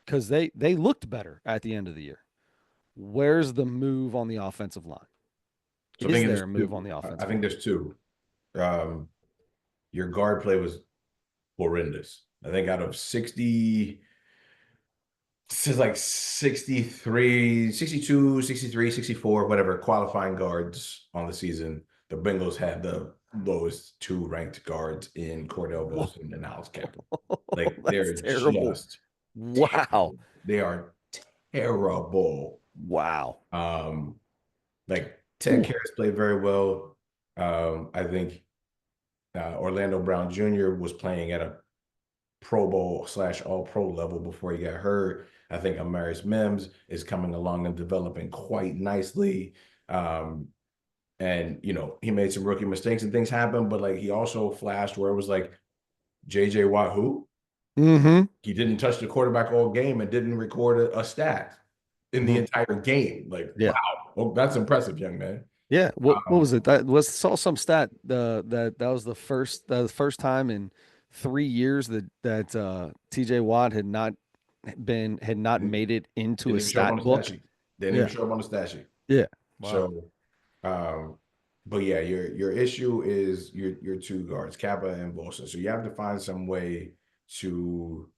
Because they looked better at the end of the year. Where's the move on the offensive line? So Is there a move on the I offensive think line? there's two. Your guard play was horrendous. I think out of 60, this is like 63, 62, 63, 64, whatever qualifying guards on the season, the Bengals had the lowest two ranked guards in Cordell Wilson and Alex Captain. Like they're terrible. just Wow. terrible. They are terrible. Wow. Like Ted Karras played very well. I think Orlando Brown Jr. was playing at a Pro Bowl / All Pro level before he got hurt. I think Amaris Mims is coming along and developing quite nicely. And he made some rookie mistakes and things happen, but like he also flashed where it was like JJ Watt who? Mm-hmm. He didn't touch the quarterback all game and didn't record a stat in the entire game. Like, wow, well, that's impressive, young man. Yeah. What was it? That saw some stat that was the first time in 3 years that TJ Watt had not made it into a stat book. They didn't even show up on the stat sheet. Yeah. Wow. So, but yeah, your issue is your two guards, Kappa and Wilson. So you have to find some way to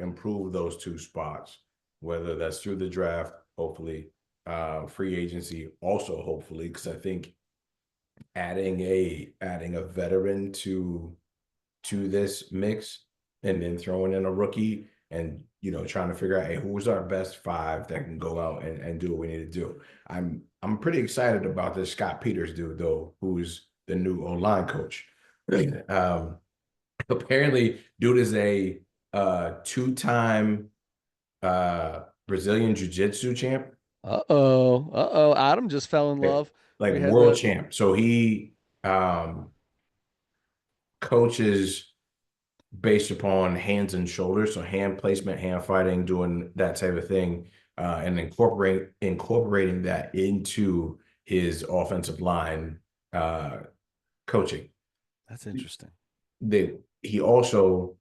improve those two spots, whether that's through the draft, hopefully, free agency, also hopefully, because I think adding a veteran to this mix and then throwing in a rookie and trying to figure out, hey, who's our best five that can go out and do what we need to do. I'm pretty excited about this Scott Peters dude though, who's the new O-line coach. Apparently, dude is a two-time Brazilian Jiu-Jitsu champ. Adam just fell in love. Like world champ. So he coaches based upon hands and shoulders, so hand placement, hand fighting, doing that type of thing, and incorporating that into his offensive line coaching. That's interesting. He also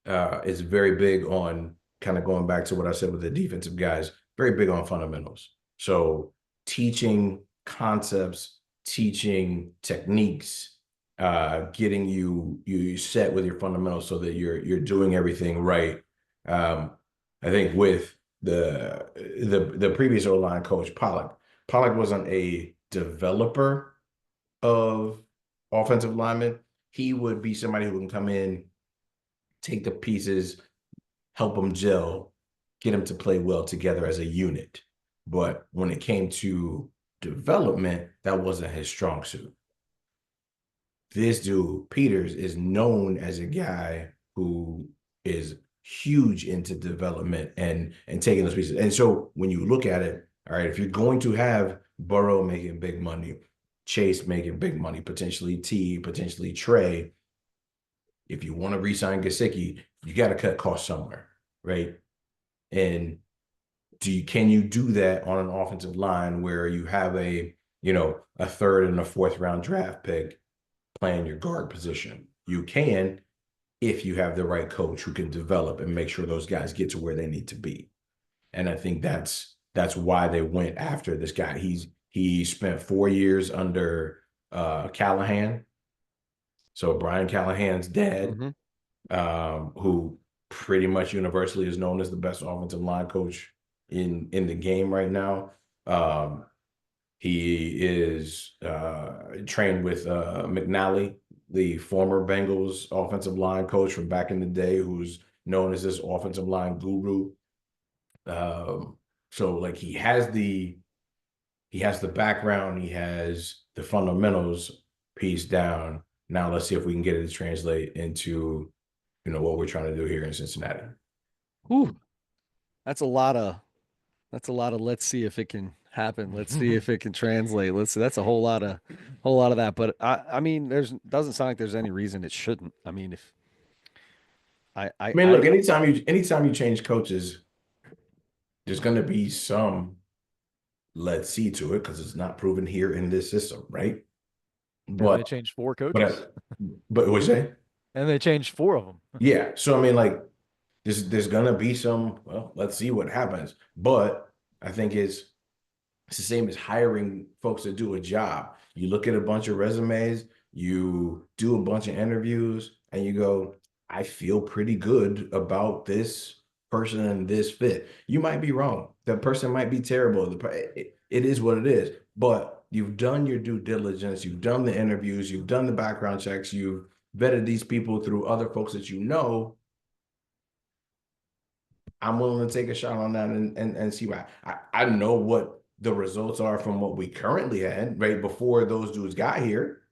is very big on kind of going back to what I said with the defensive guys, very big on fundamentals. So teaching concepts, teaching techniques, getting you set with your fundamentals so that you're doing everything right. I think with the previous O-line coach, Pollock wasn't a developer of offensive linemen. He would be somebody who can come in, take the pieces, help them gel, get them to play well together as a unit. But when it came to development, that wasn't his strong suit. This dude, Peters, is known as a guy who is huge into development and taking those pieces. And so when you look at it, all right, if you're going to have Burrow making big money, Chase making big money, potentially T, potentially Trey, if you want to re-sign Gesicki, you got to cut costs somewhere, right? And can you do that on an offensive line where you have a third and a fourth round draft pick playing your guard position? You can, if you have the right coach who can develop and make sure those guys get to where they need to be. And I think that's why they went after this guy. He spent 4 years under Callahan. So Brian Callahan's dad, who pretty much universally is known as the best offensive line coach in the game right now. He is trained with McNally, the former Bengals offensive line coach from back in the day, who's known as this offensive line guru. So like he has the background, he has the fundamentals piece down. Now let's see if we can get it to translate into what we're trying to do here in Cincinnati. Whew. That's a lot of let's see if it can happen. Let's see if it can translate. Let's see. That's a whole lot of that. But I mean, doesn't sound like there's any reason it shouldn't. I mean, if I mean, look, anytime you change coaches, there's going to be some let's see to it because it's not proven here in this system, right? But they changed 4 coaches. But what you say? And they changed 4 of them. Yeah. So I mean, like, there's gonna be some. Well, let's see what happens. But I think it's the same as hiring folks to do a job. You look at a bunch of resumes, you do a bunch of interviews, and you go, I feel pretty good about this person and this fit. You might be wrong. That person might be terrible. It is what it is. But you've done your due diligence. You've done the interviews. You've done the background checks. You've vetted these people through other folks that you know. I'm willing to take a shot on that and see why. I know what the results are from what we currently had, right? Before those dudes got here.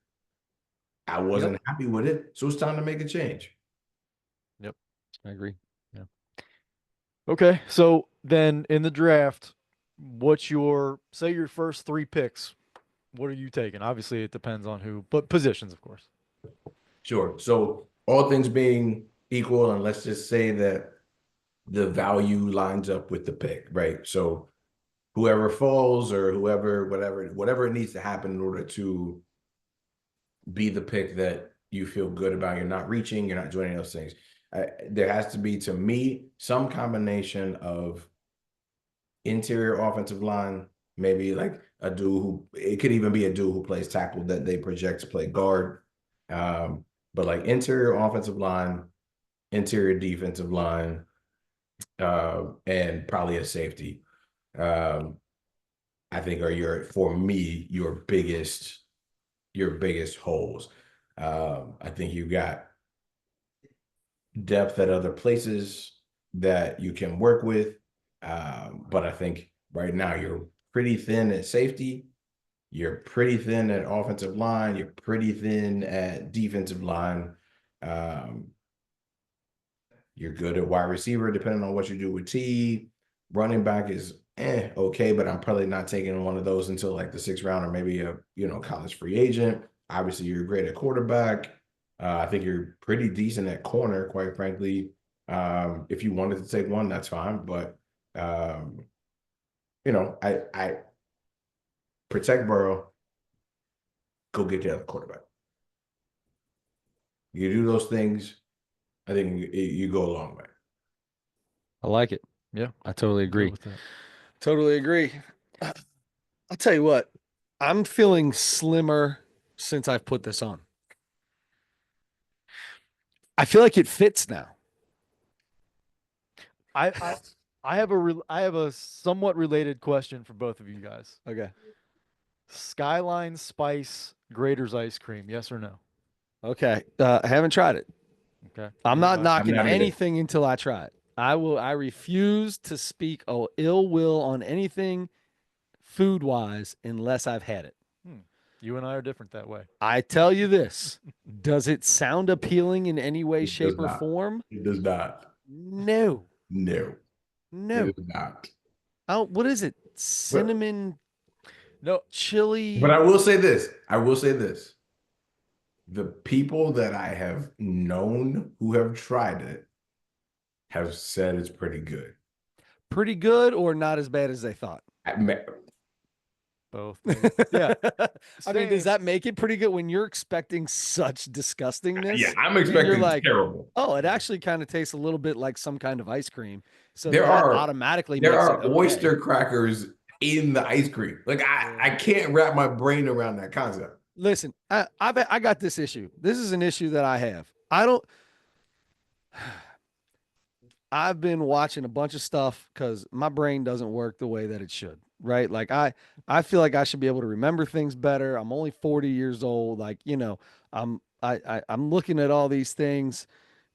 I wasn't happy with it. So it's time to make a change. Yep. I agree. Yeah. Okay. So then in the draft, what's your first 3 picks? What are you taking? Obviously, it depends on who, but positions, of course. Sure. So all things being equal, and let's just say that the value lines up with the pick, right? So whoever falls or whoever, whatever it needs to happen in order to be the pick that you feel good about, you're not reaching, you're not doing any of those things. There has to be, to me, some combination of interior offensive line, maybe like a dude who, it could even be a dude who plays tackle that they project to play guard. But like interior offensive line, interior defensive line, and probably a safety, I think are your biggest holes. I think you got depth at other places that you can work with. But I think right now you're pretty thin at safety. You're pretty thin at offensive line. You're pretty thin at defensive line. You're good at wide receiver, depending on what you do with T. Running back is okay, but I'm probably not taking one of those until like the 6th round or maybe a college free agent. Obviously, you're great at quarterback. I think you're pretty decent at corner, quite frankly. If you wanted to take one, that's fine. But I protect Burrow. Go get the other quarterback. You do those things, I think you go a long way. I like it. Yeah, I totally agree. Totally agree. I'll tell you what, I'm feeling slimmer since I've put this on. I feel like it fits now. I have a somewhat related question for both of you guys. Okay. Skyline Spice Grater's ice cream, yes or no? Okay. I haven't tried it. Okay. I'm not knocking not anything until I try it. I refuse to speak ill will on anything food wise unless I've had it. You and I are different that way. I tell you this. Does it sound appealing in any way, It shape, or does not. form? It does not. No. No. No. It does not. Oh, what is it? Cinnamon chili. But I will say this. The people that I have known who have tried it have said it's pretty good. Pretty good or not as bad as they thought? Both. Yeah. I mean, does that make it pretty good when you're expecting such disgustingness? Yeah, I'm expecting terrible. Oh, it actually kind of tastes a little bit like some kind of ice cream. So there are okay. oyster crackers in the ice cream. Like I can't wrap my brain around that concept. Listen, I got this issue. This is an issue that I have. I've been watching a bunch of stuff because my brain doesn't work the way that it should, right? Like I feel like I should be able to remember things better. I'm only 40 years old. Like, I'm looking at all these things,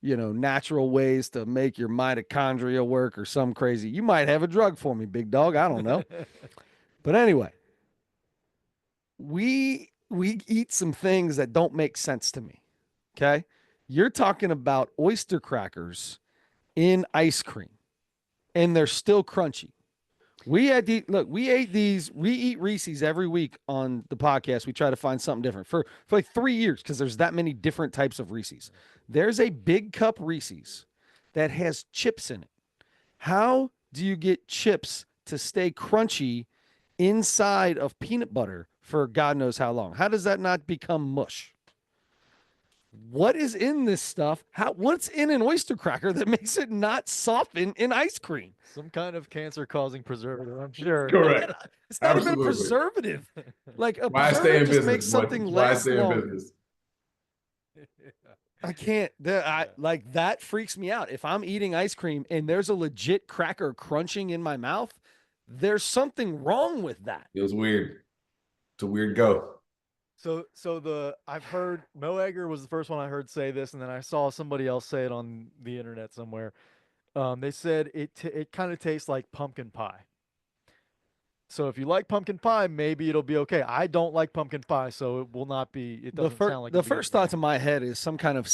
natural ways to make your mitochondria work or some crazy. You might have a drug for me, big dog. I don't know. But anyway, we eat some things that don't make sense to me. Okay. You're talking about oyster crackers in ice cream, and they're still crunchy. We ate these. We eat Reese's every week on the podcast. We try to find something different for like 3 years because there's that many different types of Reese's. There's a big cup Reese's that has chips in it. How do you get chips to stay crunchy inside of peanut butter for God knows how long? How does that not become mush? What is in this stuff? What's in an oyster cracker that makes it not soften in ice cream? Some kind of cancer-causing preservative, I'm sure. Correct. It's not even a Absolutely. preservative. Like a Why stay preservative in just business? makes something Why last stay in longer. business? I can't. Like that freaks me out. If I'm eating ice cream and there's a legit cracker crunching in my mouth, there's something wrong with that. It was weird. It's a weird go. So I've heard Mo Egger was the first one I heard say this, and then I saw somebody else say it on the internet somewhere. They said it kind of tastes like pumpkin pie. So if you like pumpkin pie, maybe it'll be okay. I don't like pumpkin pie, so it will not be. It doesn't sound like the first thought to my head is some kind of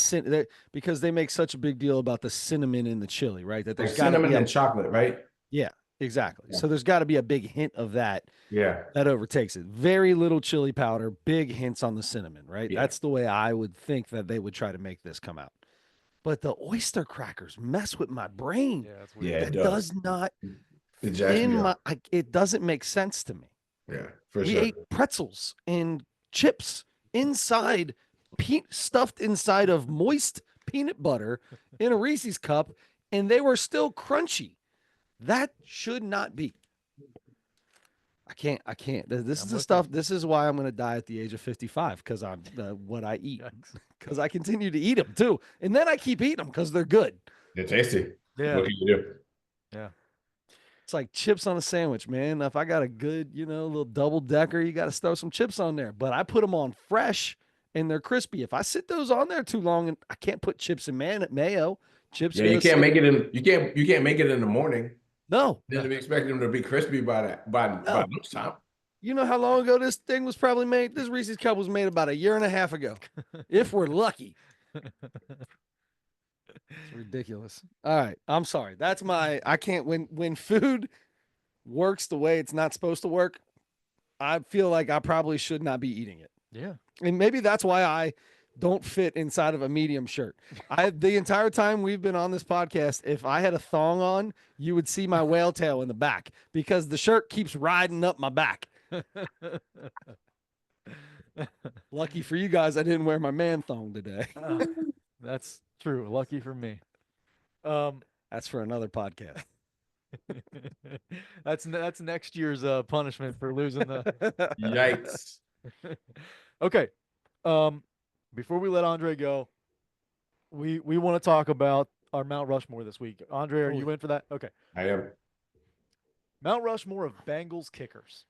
because they make such a big deal about the cinnamon in the chili, right? That Like there's got to cinnamon be and chocolate, right? yeah, exactly. Yeah. So there's got to be a big hint of that Yeah. that overtakes it. Very little chili powder, big hints on the cinnamon, right? Yeah. That's the way I would think that they would try to make this come out. But the oyster crackers mess with my brain. Yeah, that's weird. Yeah, That it does not It jacks me up. it doesn't make sense to me. Yeah, for We sure. ate pretzels and chips inside, stuffed inside of moist peanut butter in a Reese's cup, and they were still crunchy. That should not be. I can't. This is the stuff. This is why I'm going to die at the age of 55 because I'm what I eat. Because I continue to eat them too, and then I keep eating them because they're good. They're tasty. Yeah. What can you do? Yeah. It's like chips on a sandwich, man. If I got a good, little double decker, you got to throw some chips on there. But I put them on fresh and they're crispy. If I sit those on there too long, and I can't put chips in mayo. Chips. Yeah, you can't make it in. You can't make it in the morning. No. Then to be expecting them to be crispy by lunchtime. You know how long ago this thing was probably made? This Reese's cup was made about a year and a half ago, if we're lucky. It's ridiculous. All right, I'm sorry. That's I can't when food works the way it's not supposed to work. I feel like I probably should not be eating it. Yeah. And maybe that's why I don't fit inside of a medium shirt. The entire time we've been on this podcast, if I had a thong on, you would see my whale tail in the back because the shirt keeps riding up my back. Lucky for you guys, I didn't wear my man thong today. That's true. Lucky for me. That's for another podcast. That's next year's punishment for losing the. Yikes. Okay. Before we let Andre go, we want to talk about our Mount Rushmore this week. Andre, are you in for that? Okay. I am. Mount Rushmore of Bengals kickers.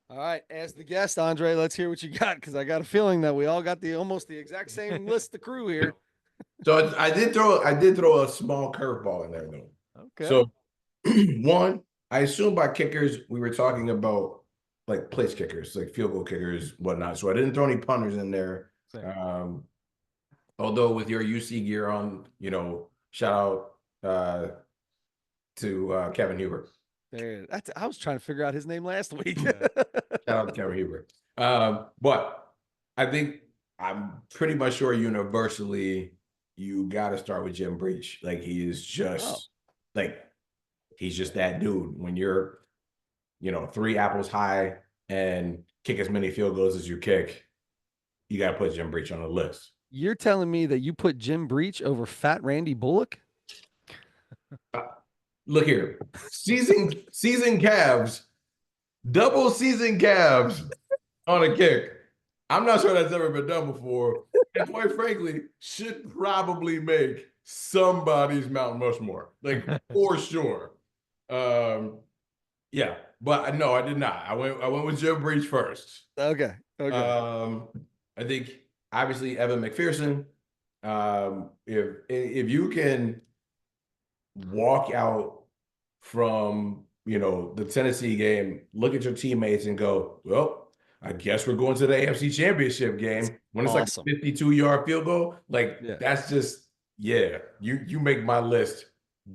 All right, as the guest, Andre, let's hear what you got because I got a feeling that we all got almost the exact same list of crew here. So I did throw a small curveball in there though. Okay. So one, I assume by kickers we were talking about like place kickers, like field goal kickers, whatnot. So I didn't throw any punters in there. Although with your UC gear on, shout out to Kevin Huber. I was trying to figure out his name last week. Shout out to Kevin Huber. But I think I'm pretty much sure universally you got to start with Jim Breach. Like he is just he's just that dude. When you're, 3 apples high and kick as many field goals as you kick, you got to put Jim Breach on the list. You're telling me that you put Jim Breach over Fat Randy Bullock? Look here, season calves, double season calves on a kick. I'm not sure that's ever been done before. And quite frankly, should probably make somebody's Mount Rushmore, like for sure. Yeah, but no, I did not. I went with Jim Breach first. Okay. I think obviously Evan McPherson. If you can walk out from the Tennessee game, look at your teammates and go, well, I guess we're going to the AFC Championship game. When it's Awesome. like a 52-yard field goal, like Yeah. that's just, yeah, you make my list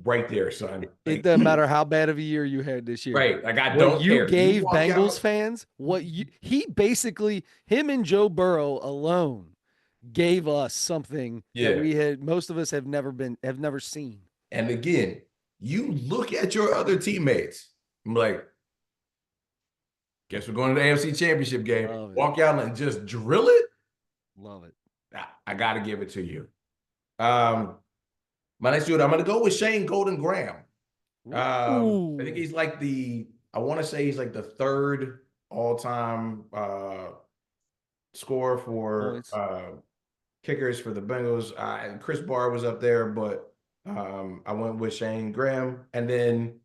right there, son. It Like, doesn't matter how bad of a year you had this year. right. Like, I What don't you care. You gave walk Bengals out. fans, he basically, him and Joe Burrow alone gave us something that most of us have never seen. And again, you look at your other teammates. I'm like, guess we're going to the AFC Championship game. Walk out and just drill it. Love it. I got to give it to you. My next dude, I'm going to go with Shane Golden Graham. I think he's like I want to say he's like the third all-time scorer for kickers for the Bengals. And Chris Barr was up there, but I went with Shane Graham. And then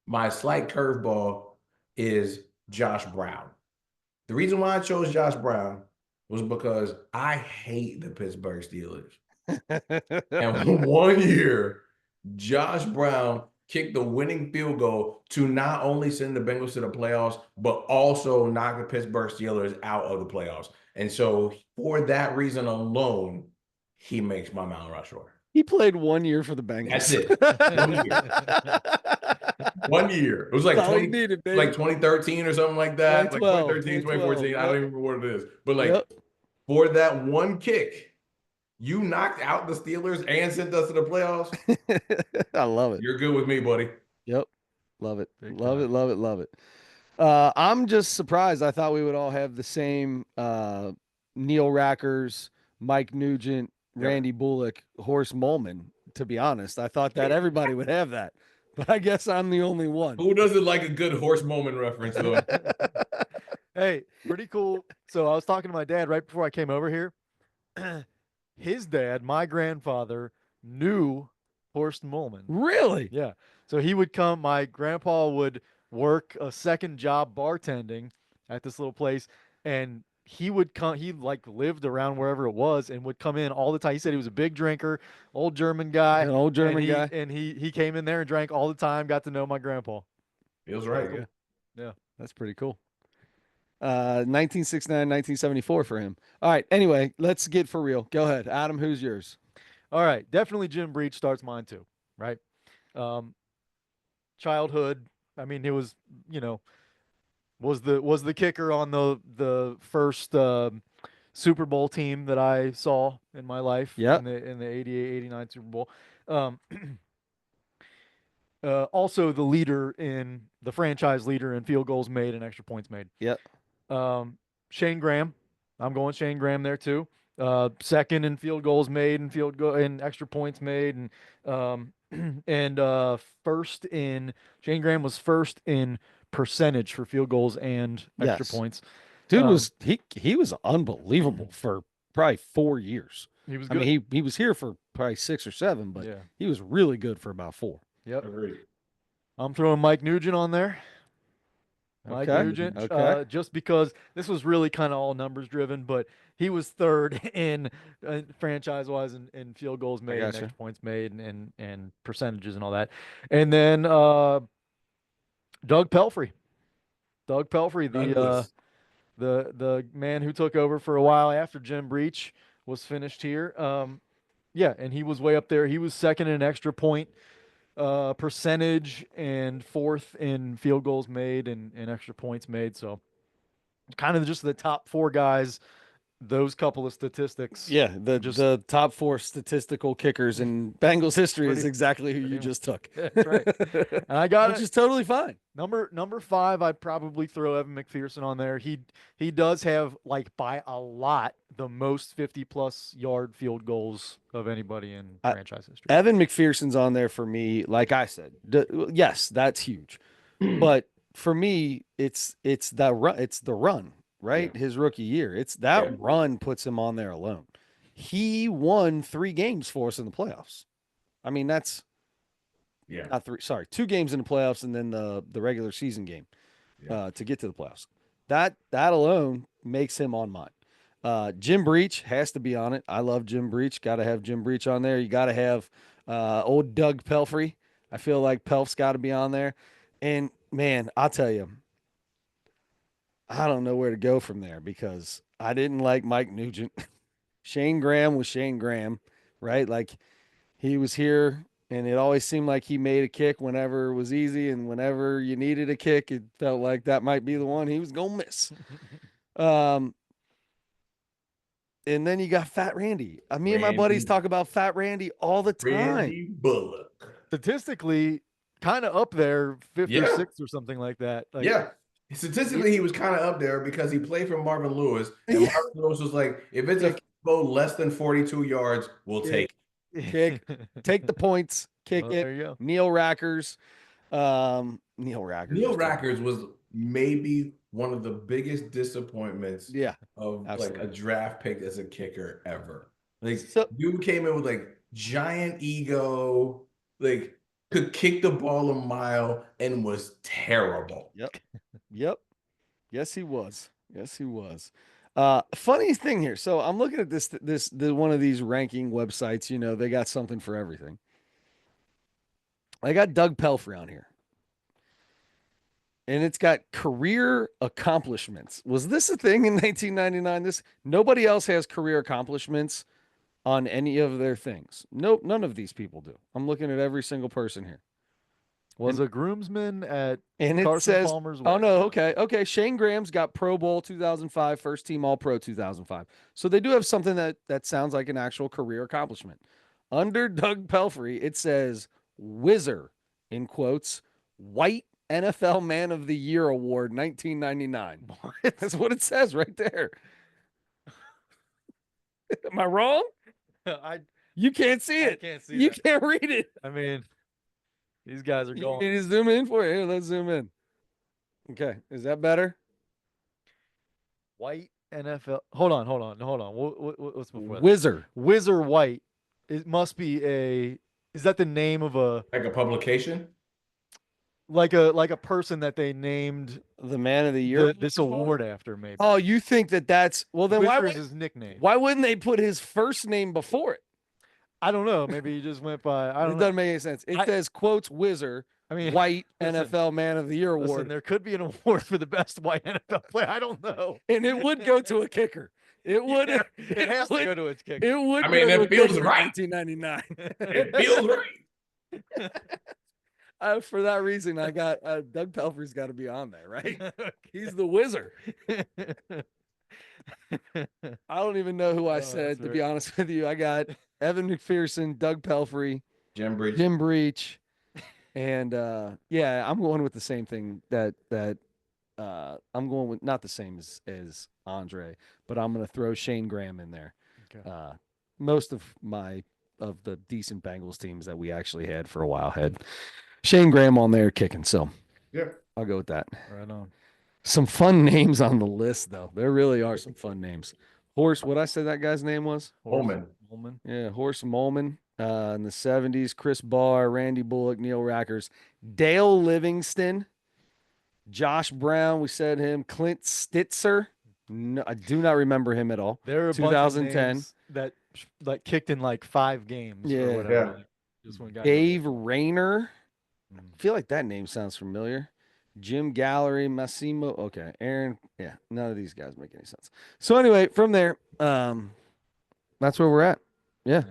my slight curveball is Josh Brown. The reason why I chose Josh Brown was because I hate the Pittsburgh Steelers. And one year, Josh Brown kicked the winning field goal to not only send the Bengals to the playoffs, but also knock the Pittsburgh Steelers out of the playoffs. And so for that reason alone, he makes my Mount Rushmore. He played 1 year for the Bengals. That's it. 1 year. 1 year. It was like 2013 or something like that. 2012, like 2013, 2014. Yep. I don't even remember what it is. But like for that one kick, you knocked out the Steelers and sent us to the playoffs. I love it. You're good with me, buddy. Yep. Love it. Love it. Love it. Love it. I'm just surprised. I thought we would all have the same Neil Rackers, Mike Nugent, Randy Bullock, Horst Mollman, to be honest. I thought that everybody would have that. But I guess I'm the only one. Who doesn't like a good Horst Mollman reference, though? Hey, pretty cool. So I was talking to my dad right before I came over here. His dad, my grandfather, knew Horst Mollman. Really? Yeah. So he would come. My grandpa would work a second job bartending at this little place, and he would come. He like lived around wherever it was, and would come in all the time. He said he was a big drinker, old German guy. An old German guy. And he came in there and drank all the time. Got to know my grandpa. Feels right. Cool. Yeah, that's pretty cool. 1969, 1974 for him. All right. Anyway, let's get for real. Go ahead, Adam. Who's yours? All right, definitely Jim Breach starts mine too. Right. Childhood. I mean, it was was the kicker on the first Super Bowl team that I saw in my life. Yeah. In the 88, 89 Super Bowl. Also the leader in the franchise leader in field goals made and extra points made. Yep. Shane Graham. I'm going Shane Graham there too. Second in field goals made and extra points made and first in Shane Graham was first in percentage for field goals and extra points. Dude he was unbelievable for probably 4 years. He was good. I mean, he was here for probably 6 or 7, but he was really good for about 4. Yep. Agreed. I'm throwing Mike Nugent on there. Mike Nugent, just because this was really kind of all numbers driven, but he was third in franchise-wise in field goals made, and extra points made, and percentages and all that. And then Doug Pelfrey. Doug Pelfrey, the man who took over for a while after Jim Breach was finished here. And he was way up there. He was second in extra point percentage and fourth in field goals made and extra points made. So kind of just the top 4 guys, those couple of statistics. Yeah, the top 4 statistical kickers in Bengals history is exactly who you just took. That's right. And I got which is totally fine. Number 5, I'd probably throw Evan McPherson on there. He does have, like, by a lot, the most 50-plus yard field goals of anybody in franchise history. Evan McPherson's on there for me. Like I said, yes, that's huge. But for me, it's the run. Right? Yeah. His rookie year. It's that run puts him on there alone. He won 3 games for us in the playoffs. I mean, that's not 3, sorry, 2 games in the playoffs and then the regular season game to get to the playoffs. That alone makes him on mine. Jim Breach has to be on it. I love Jim Breach. Got to have Jim Breach on there. You got to have old Doug Pelfrey. I feel like Pelf's got to be on there. And man, I'll tell you, I don't know where to go from there because I didn't like Mike Nugent. Shane Graham was Shane Graham, right? Like he was here and it always seemed like he made a kick whenever it was easy and whenever you needed a kick, it felt like that might be the one he was going to miss. Um, and then you got Fat Randy. Me and my buddies talk about Fat Randy all the time. Randy Bullock. Statistically, kind of up there, fifth or sixth or something like that. Like, yeah. Statistically, he was kind of up there because he played for Marvin Lewis. And Marvin Lewis was like, if it's a go less than 42 yards, we'll take it. Kick, take the points, kick it. There you go. Neil Rackers. Neil Rackers was maybe one of the biggest disappointments of absolutely. like a draft pick as a kicker ever. Like dude came in with like giant ego, like could kick the ball a mile and was terrible. Yep. Yes, he was. Funny thing here. So I'm looking at this one of these ranking websites, you know, they got something for everything. I got Doug Pelfrey on here. And it's got career accomplishments. Was this a thing in 1999? Nobody else has career accomplishments on any of their things. Nope, none of these people do. I'm looking at every single person here. Was a groomsman at and Carson it says, Palmer's wedding. Oh, no, okay. Shane Graham's got Pro Bowl 2005, first team All-Pro 2005. So they do have something that sounds like an actual career accomplishment. Under Doug Pelfrey, it says, Whizzer, in quotes, White NFL Man of the Year Award, 1999. That's what it says right there. Am I wrong? You can't see it. I can't see you can't read it. I mean, these guys are going. You need to zoom in for it. Here, let's zoom in. Okay, is that better? White NFL. Hold on. What's before that? Whizzer White. It must be a. Is that the name of a publication? Like a person that they named the Man of the Year this award after, maybe. Oh, you think that's well? Then why is his nickname? Why wouldn't they put his first name before it? I don't know. Maybe he just went by. I don't know. It doesn't make any sense. It says quotes Whizzer. I mean, White NFL Man of the Year award. Listen, there could be an award for the best white NFL player. I don't know. And it would go to a kicker. It would. Yeah, it has to go to its kicker. It would. I mean, it feels right. 1999. It feels right. For that reason, I got Doug Pelfrey's got to be on there, right? He's the Whizzer. I don't even know who I said, to be honest with you. I got Evan McPherson, Doug Pelfrey, Jim Breach. And I'm going with the same thing that I'm going with, not the same as Andre, but I'm going to throw Shane Graham in there. Okay. Most of the decent Bengals teams that we actually had for a while had Shane Graham on there kicking. So yeah, I'll go with that. Right on. Some fun names on the list, though. There really are some fun names. Horst, what I said that guy's name was? Molman. Yeah, Horst Molman. In the 70s, Chris Barr, Randy Bullock, Neil Rackers, Dale Livingston, Josh Brown, we said him, Clint Stitzer. No, I do not remember him at all. There are 2010 that kicked in like 5 games. Yeah, or whatever. Just one guy. Dave Rayner. I feel like that name sounds familiar. Jim Gallery, Massimo. Okay, Aaron. Yeah, none of these guys make any sense. So anyway, from there, that's where we're at. Yeah.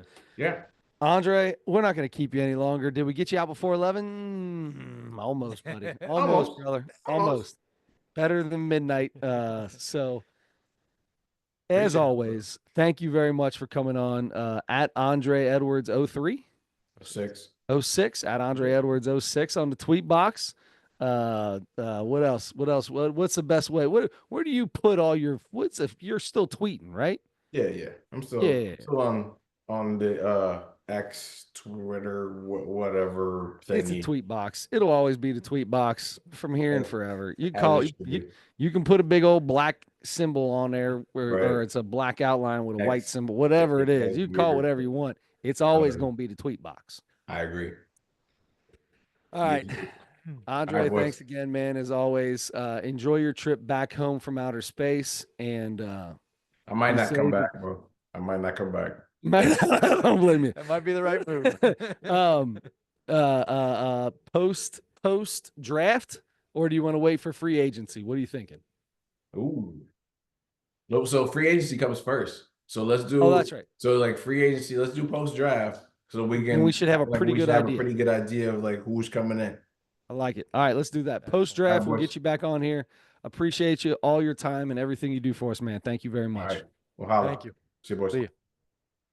Andre, we're not going to keep you any longer. Did we get you out before 11? Almost, buddy. Almost, brother. Almost. Better than midnight. So, as always, thank you very much for coming on. At Andre Edwards 03. 06. At Andre Edwards 06 on the tweet box. What else? What's the best way? Where do you put all your? You're still tweeting, right? Yeah. I'm still on the X, Twitter, whatever thing. It's a tweet box. It'll always be the tweet box from here and forever. You can put a big old black symbol on there or it's a black outline with a white symbol, whatever it is. You can call it whatever you want. It's always going to be the tweet box. I agree. All right. Andre, thanks again, man. As always, enjoy your trip back home from outer space. And I might not come back, bro. I might not come back. Don't blame you. That might be the right move. Post draft, or do you want to wait for free agency? What are you thinking? Ooh. No, so free agency comes first. So let's Oh, do that's right. so like free agency. Let's do post draft so we And can we should have a like pretty we good should have a idea. pretty good idea of like who's coming in. I like it. All right, let's do that. Post All draft, right, we'll boys. get you back on here. Appreciate you, all your time and everything you do for us, man. Thank you very All much. right. Well, holla. Thank you. See you, boys. See you.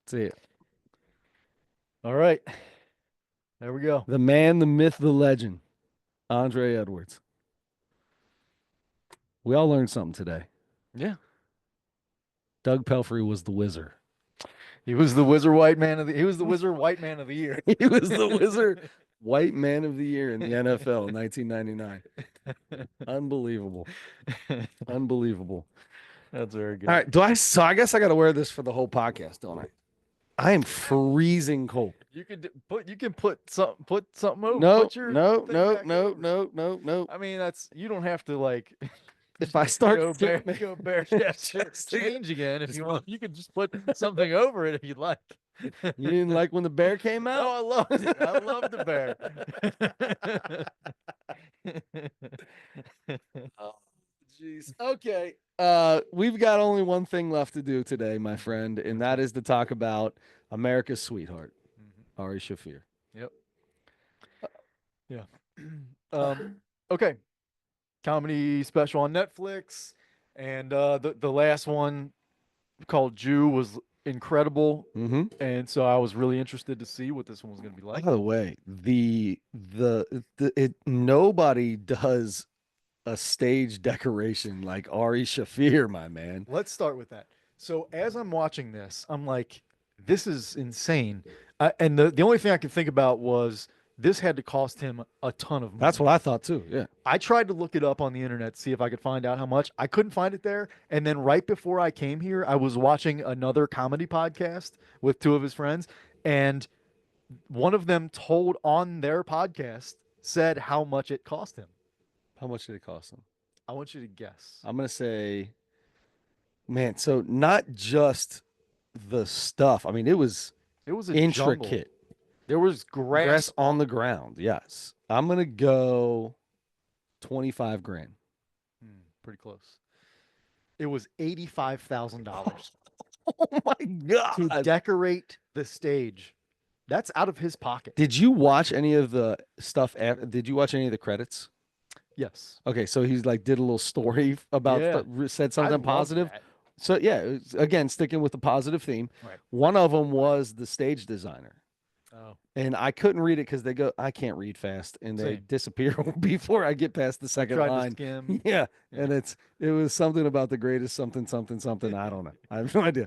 See ya. All right. There we go. The man, the myth, the legend, Andre Edwards. We all learned something today. Yeah. Doug Pelfrey was the wizard. He was the wizard white man of the year. He was the wizard white man of the year in the NFL in 1999. Unbelievable. Unbelievable. That's very good. All right. So I guess I got to wear this for the whole podcast, don't I? I am freezing cold. You can put something over. No, Put your no, thing no, back no, over. no, no, no. I mean, you don't have to like If I start go bear chest change again. If you want, you can just put something over it if you'd like. You didn't like when the bear came out? No, I loved it. I loved the bear. Oh, jeez. Okay. We've got only one thing left to do today, my friend, and that is to talk about America's sweetheart, Ari Shaffir. Yep. Yeah. Okay. Comedy special on Netflix, and the last one called Jew was incredible, and so I was really interested to see what this one was going to be like. By the way, nobody does a stage decoration like Ari Shaffir, my man. Let's start with that. So as I'm watching this, I'm like, this is insane. And the only thing I could think about was this had to cost him a ton of money. That's what I thought too. Yeah. I tried to look it up on the internet, see if I could find out how much. I couldn't find it there. And then right before I came here, I was watching another comedy podcast with two of his friends, and one of them told on their podcast, said how much it cost him. How much did it cost him? I want you to guess. I'm gonna say, man. So not just the stuff. I mean, it was a intricate. Jumble. There was grass on the ground. Yes, I'm gonna go 25 grand. Pretty close. It was $85,000 Oh my god! to decorate the stage. That's out of his pocket. Did you watch any of the stuff? Did you watch any of the credits? Yes. Okay, so he's like did a little story about said something positive. That. So yeah, again, sticking with the positive theme. Right. One of them was the stage designer. Oh. And I couldn't read it because they go, I can't read fast, and they disappear before I get past the second line. Yeah, and it was something about the greatest something. I don't know. I have no idea.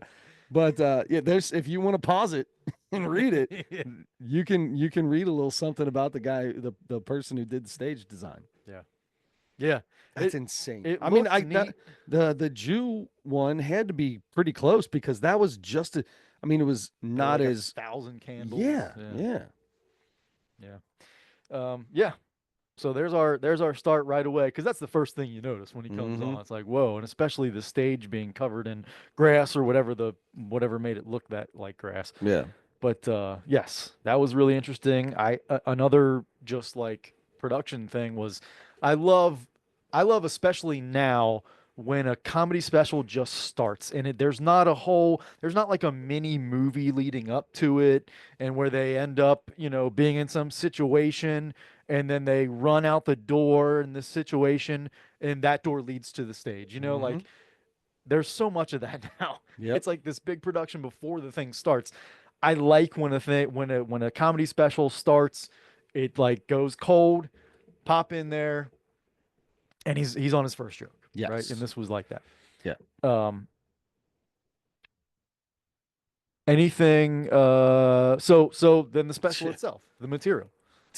But yeah, if you want to pause it and read it, you can read a little something about the guy, the person who did the stage design. Yeah. That's insane. The Jew one had to be pretty close because that was just it was not like as 1,000 candles. Yeah. Yeah. So there's our start right away, because that's the first thing you notice when he comes on. It's like, whoa, and especially the stage being covered in grass or whatever made it look that like grass. Yeah. But yes, that was really interesting. Another just like production thing was, I love especially now when a comedy special just starts and there's not like a mini movie leading up to it, and where they end up, being in some situation and then they run out the door in this situation and that door leads to the stage, like there's so much of that now. Yep. It's like this big production before the thing starts. I like when a comedy special starts, it like goes cold, pop in there, and he's on his first joke. Yes. Right. And this was like that. Yeah. Anything so then the special itself, the material.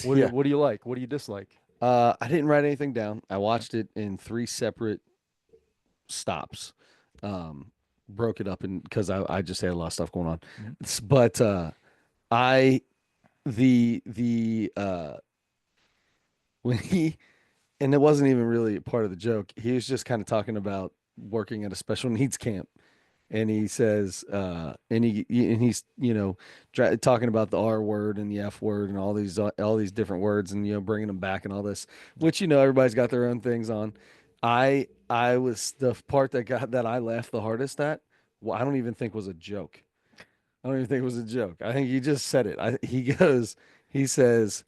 What do you like? What do you dislike? I didn't write anything down. I watched it in 3 separate stops. Broke it up because I just had a lot of stuff going on. But when he, and it wasn't even really part of the joke, he was just kind of talking about working at a special needs camp. And he says, and he's talking about the R word and the F word and all these different words, and bringing them back and all this, which everybody's got their own things on. I was the part that I laughed the hardest at. Well, I don't even think was a joke. I don't even think it was a joke. I think he just said it. He says,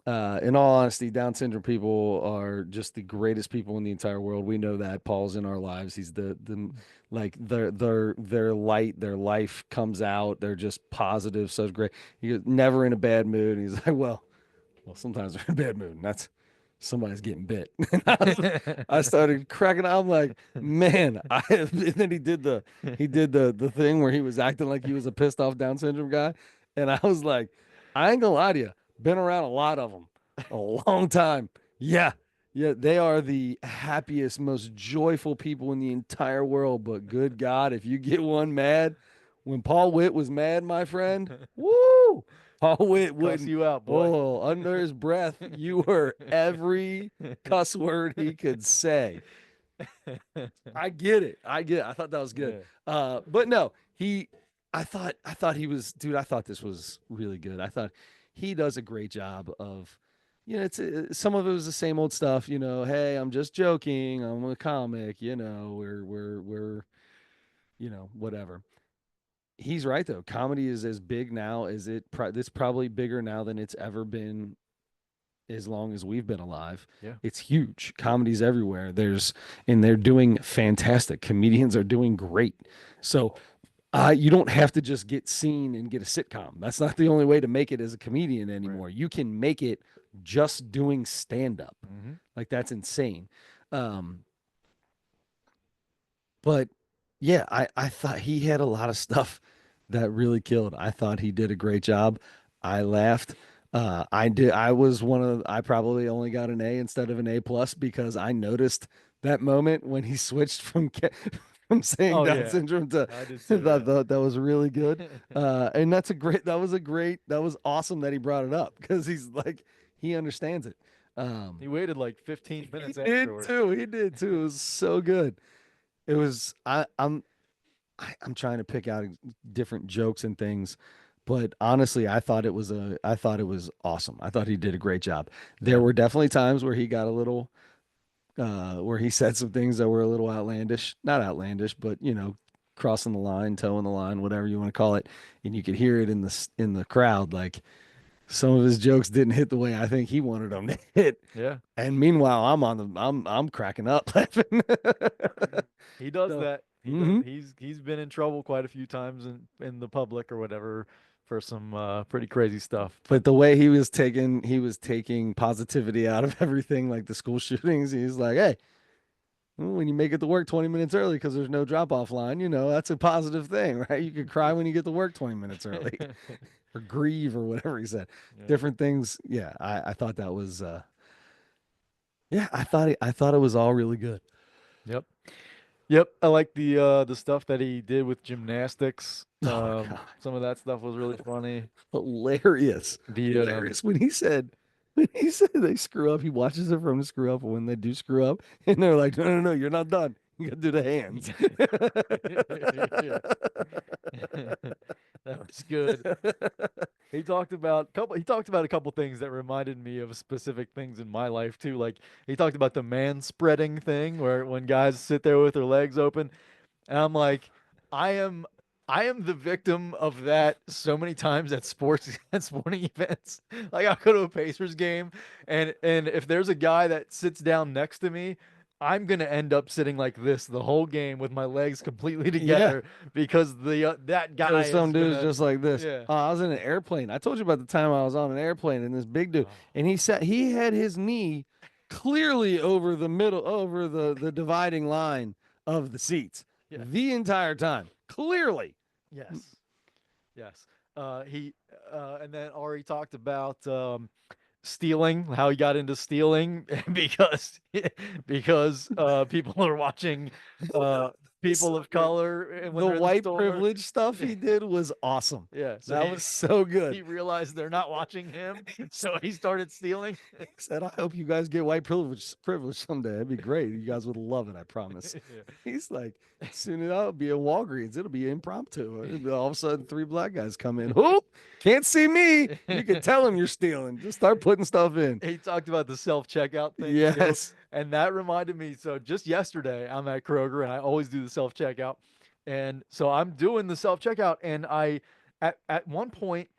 in all honesty, Down syndrome people are just the greatest people in the entire world. We know that. Paul's in our lives. He's the like their light, their life comes out. They're just positive, so great. He's never in a bad mood. And he's like, well, sometimes they're in a bad mood, and that's somebody's getting bit. And I started cracking up. I'm like, man, and then he did the thing where he was acting like he was a pissed off Down syndrome guy, and I was like, I ain't gonna lie to you, been around a lot of them, a long time. Yeah, yeah, they are the happiest, most joyful people in the entire world. But good God, if you get one mad, when Paul Witt was mad, my friend, woo, Paul Witt Cuss wouldn't. you out, boy. Oh, under his breath, you were every cuss word he could say. I get it. I get it. I thought that was good. But no, I thought he was, dude, I thought this was really good. I thought he does a great job of, it's some of it was the same old stuff, hey, I'm just joking. I'm a comic, we're, whatever. He's right though. Comedy is as big now as it's probably bigger now than it's ever been as long as we've been alive. Yeah. It's huge. Comedy's everywhere. And they're doing fantastic. Comedians are doing great. So you don't have to just get seen and get a sitcom. That's not the only way to make it as a comedian anymore. Right. You can make it just doing stand up. Mm-hmm. Like that's insane. But yeah, I thought he had a lot of stuff that really killed. I thought he did a great job. I laughed. I probably only got an A instead of an A plus because I noticed that moment when he switched from saying Down syndrome to I did too, thought that was really good. And that was awesome that he brought it up because he's like, he understands it. He waited like 15 minutes He did afterwards. too. He did too. It was so good. It was I'm trying to pick out different jokes and things, but honestly, I thought it was awesome. I thought he did a great job. There were definitely times where he got a little where he said some things that were a little outlandish, not outlandish, but crossing the line, toeing the line, whatever you want to call it, and you could hear it in the crowd like some of his jokes didn't hit the way I think he wanted them to hit. Yeah. And meanwhile, I'm cracking up laughing. He does that. Mhm. He's been in trouble quite a few times in the public or whatever for some pretty crazy stuff. But the way he was taking positivity out of everything, like the school shootings, he's like, hey, when you make it to work 20 minutes early because there's no drop off line, that's a positive thing, right? You could cry when you get to work 20 minutes early or grieve or whatever he said. Yeah. Different things. Yeah. I thought that was, I thought it was all really good. Yep. Yep. I like the stuff that he did with gymnastics. Oh, God. Some of that stuff was really funny. Hilarious. The Hilarious. When he said they screw up, he watches it from the screw up when they do screw up, and they're like, no, you're not done. You gotta do the hands. That was good. He talked about a couple things that reminded me of specific things in my life too. Like he talked about the man spreading thing where when guys sit there with their legs open, and I'm like, I am the victim of that so many times at sporting events. Like I'll go to a Pacers game and if there's a guy that sits down next to me, I'm gonna end up sitting like this the whole game with my legs completely together because that guy There's some dudes gonna, just like this. Yeah. I was in an airplane. I told you about the time I was on an airplane and this big dude, and he had his knee clearly over the dividing line of the seats the entire time. Clearly. Yes. Yes. He and then Ari talked about stealing, how he got into stealing because people are watching people of color and when The they're in white store. privilege stuff he did was awesome. Yeah, so that was so good. He realized they're not watching him, so he started stealing. He said, I hope you guys get white privilege someday. That'd be great. You guys would love it, I promise. He's like, soon it'll be in Walgreens. It'll be impromptu. All of a sudden, 3 black guys come in. Who? Can't see me. You can tell him you're stealing. Just start putting stuff in. He talked about the self-checkout thing too, Yes. and that reminded me. So just yesterday, I'm at Kroger, and I always do the self-checkout, and so I'm doing the self-checkout, and at one point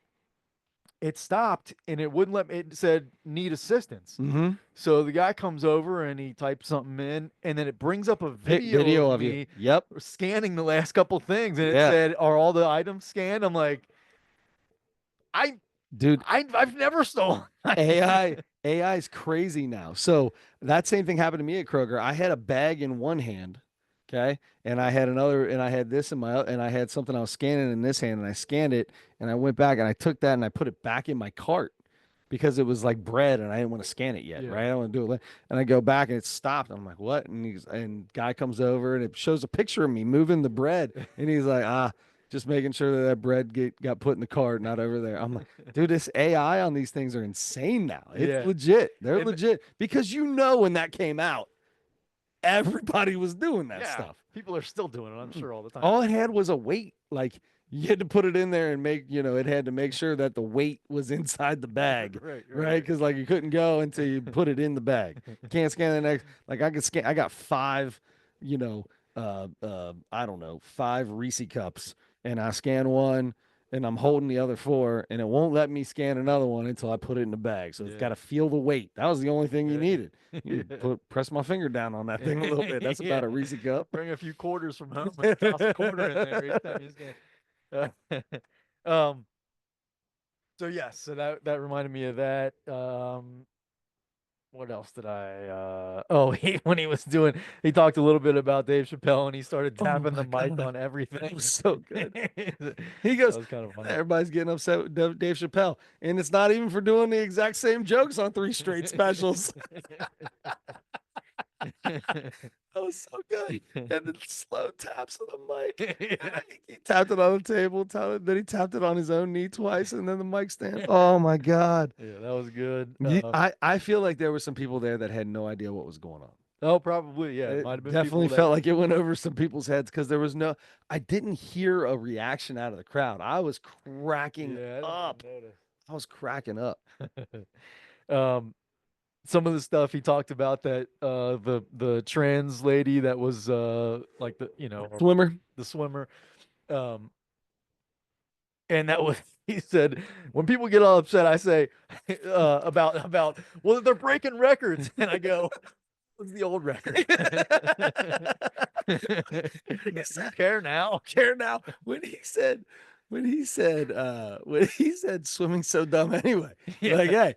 it stopped, and it wouldn't let me. It said need assistance. Mm-hmm. So the guy comes over and he types something in, and then it brings up a video, Video of of you. me Yep. scanning the last couple things, and it Yeah. said, "Are all the items scanned?" I'm like, Dude, I've never stolen. AI is crazy now. So that same thing happened to me at Kroger. I had a bag in one hand, okay, and I had another, and I had this in my, and I had something I was scanning in this hand, and I scanned it, and I went back and I took that and I put it back in my cart because it was like bread and I didn't want to scan it yet, Yeah. right? I don't want to do it. And I go back and it stopped. I'm like, what? And guy comes over and it shows a picture of me moving the bread, and he's like, just making sure that bread got put in the cart, not over there. I'm like, dude, this AI on these things are insane now. It's Yeah. legit. They're And- legit because when that came out, everybody was doing that Yeah, stuff. people are still doing it, I'm sure, all the time. All it had was a weight. Like you had to put it in there and it had to make sure that the weight was inside the bag, right? Because like you couldn't go until you put it in the bag. You can't scan the next. Like I could scan. I got five, I don't know, 5 Reese cups, and I scan one, and I'm holding the other 4, and it won't let me scan another one until I put it in the bag. So it's got to feel the weight. That was the only thing you needed. You press my finger down on that thing a little bit. That's about a Reese cup. Bring a few quarters from home and toss a quarter in there each time you scan. So yes, so that reminded me of that. What else did I when he talked a little bit about Dave Chappelle, and he started tapping the mic on everything. That was so good. He That goes, was kind of funny. everybody's getting upset with Dave Chappelle, and it's not even for doing the exact same jokes on 3 straight specials. That was so good. And then slow taps on the mic. He tapped it on the table, then he tapped it on his own knee twice, and then the mic stand. Oh my God. Yeah, that was good. I feel like there were some people there that had no idea what was going on. Oh, probably, yeah. It It might have been definitely people felt like it went over some people's heads because I didn't hear a reaction out of the crowd. I was cracking up. I was cracking up. Some of the stuff he talked about, that the trans lady that was like the swimmer, and that was, he said, when people get all upset, I say about well, they're breaking records, and I go, what's the old record? Care now. When he said swimming so dumb anyway. Yeah. Like, hey,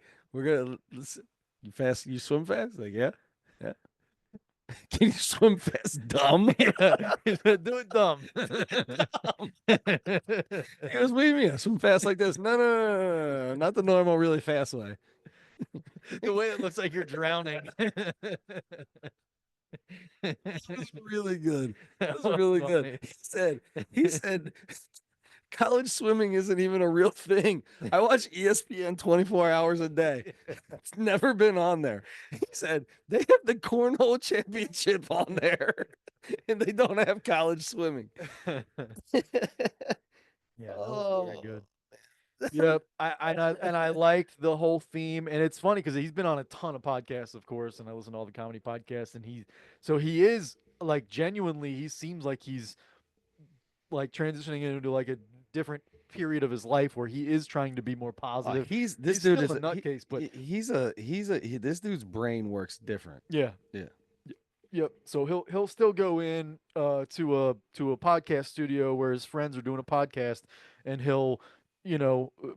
you swim fast? Like, yeah. Can you swim fast dumb? Yeah. Do it dumb. He goes, what do you mean? I swim fast like this? No, not the normal, really fast way. The way it looks like you're drowning. That's really good. That's That was really funny. good. He said college swimming isn't even a real thing. I watch ESPN 24 hours a day. It's never been on there. He said they have the cornhole championship on there, and they don't have college swimming. Yeah, that was Oh. very good. Yep. I liked the whole theme, and it's funny because he's been on a ton of podcasts, of course, and I listen to all the comedy podcasts, and he is like, genuinely, he seems like he's like transitioning into like a different period of his life where he is trying to be more positive. This He's dude still is a nutcase, but this dude's brain works different. yeah. Yeah. Yep. So he'll still go in to a podcast studio where his friends are doing a podcast, and he'll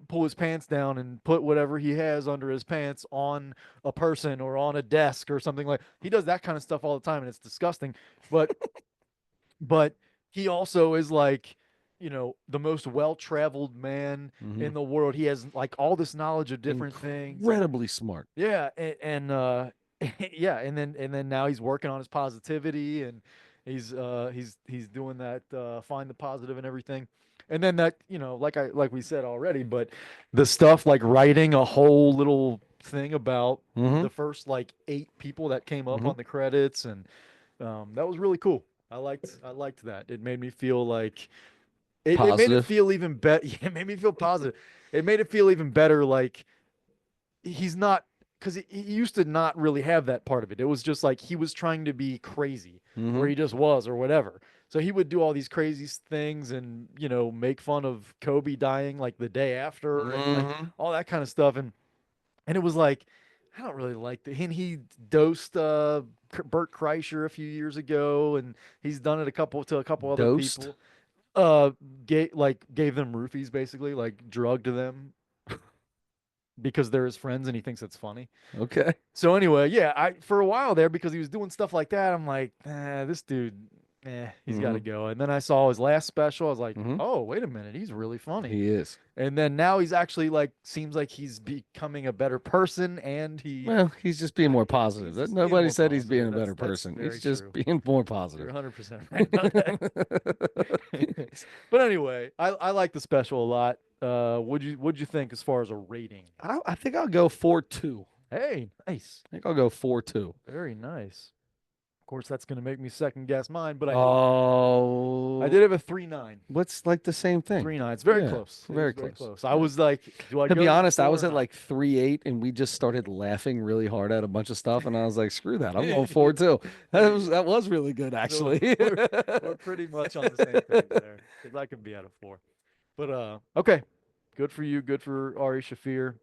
pull his pants down and put whatever he has under his pants on a person or on a desk or something. Like, he does that kind of stuff all the time, and it's disgusting. But he also is like, the most well-traveled man in the world. He has like all this knowledge of different things. Incredibly smart. Yeah, and yeah, and then now he's working on his positivity, and he's doing that find the positive and everything. And then that, like we said already, but the stuff like writing a whole little thing about the first like 8 people that came up on the credits, and that was really cool. I liked that. It made me feel like It made it Positive. feel even better. Yeah, it made me feel positive. It made it feel even better. Like he's not, because he used to not really have that part of it. It was just like he was trying to be crazy, or he just was, or whatever. So he would do all these crazy things and make fun of Kobe dying like the day after, and like all that kind of stuff. And it was like, I don't really like that. And he dosed Bert Kreischer a few years ago, and he's done it to a couple other Dosed? people. Gave them roofies, basically, like drugged them because they're his friends and he thinks it's funny. Okay. So anyway, yeah, I for a while there, because he was doing stuff like that, I'm like, this dude, he's got to go. And then I saw his last special. I was like, oh, wait a minute, he's really funny. He is. And then now he's actually like, seems like he's becoming a better person, and Well, he's just being more positive. He's just Nobody being more said he's being a positive. better That's person. very He's just true. being more You're positive. 100% right about that. But anyway, I like the special a lot. What'd you think as far as a rating? I think I'll go 4.2. Hey, nice. I think I'll go 4.2. Very nice. Of course, that's going to make me second guess mine, but I did have a 3.9. What's like the same thing? 3.9. It's very Yeah, close. It very was very close. close. I was like, do I To go be to honest, I 4 was or at not? like 3.8, and we just started laughing really hard at a bunch of stuff, and I was like, screw that. I'm going 4.2. That was really good, So actually. we're pretty much on the same page there, because I could be at a 4. But okay, good for you. Good for Ari Shaffir.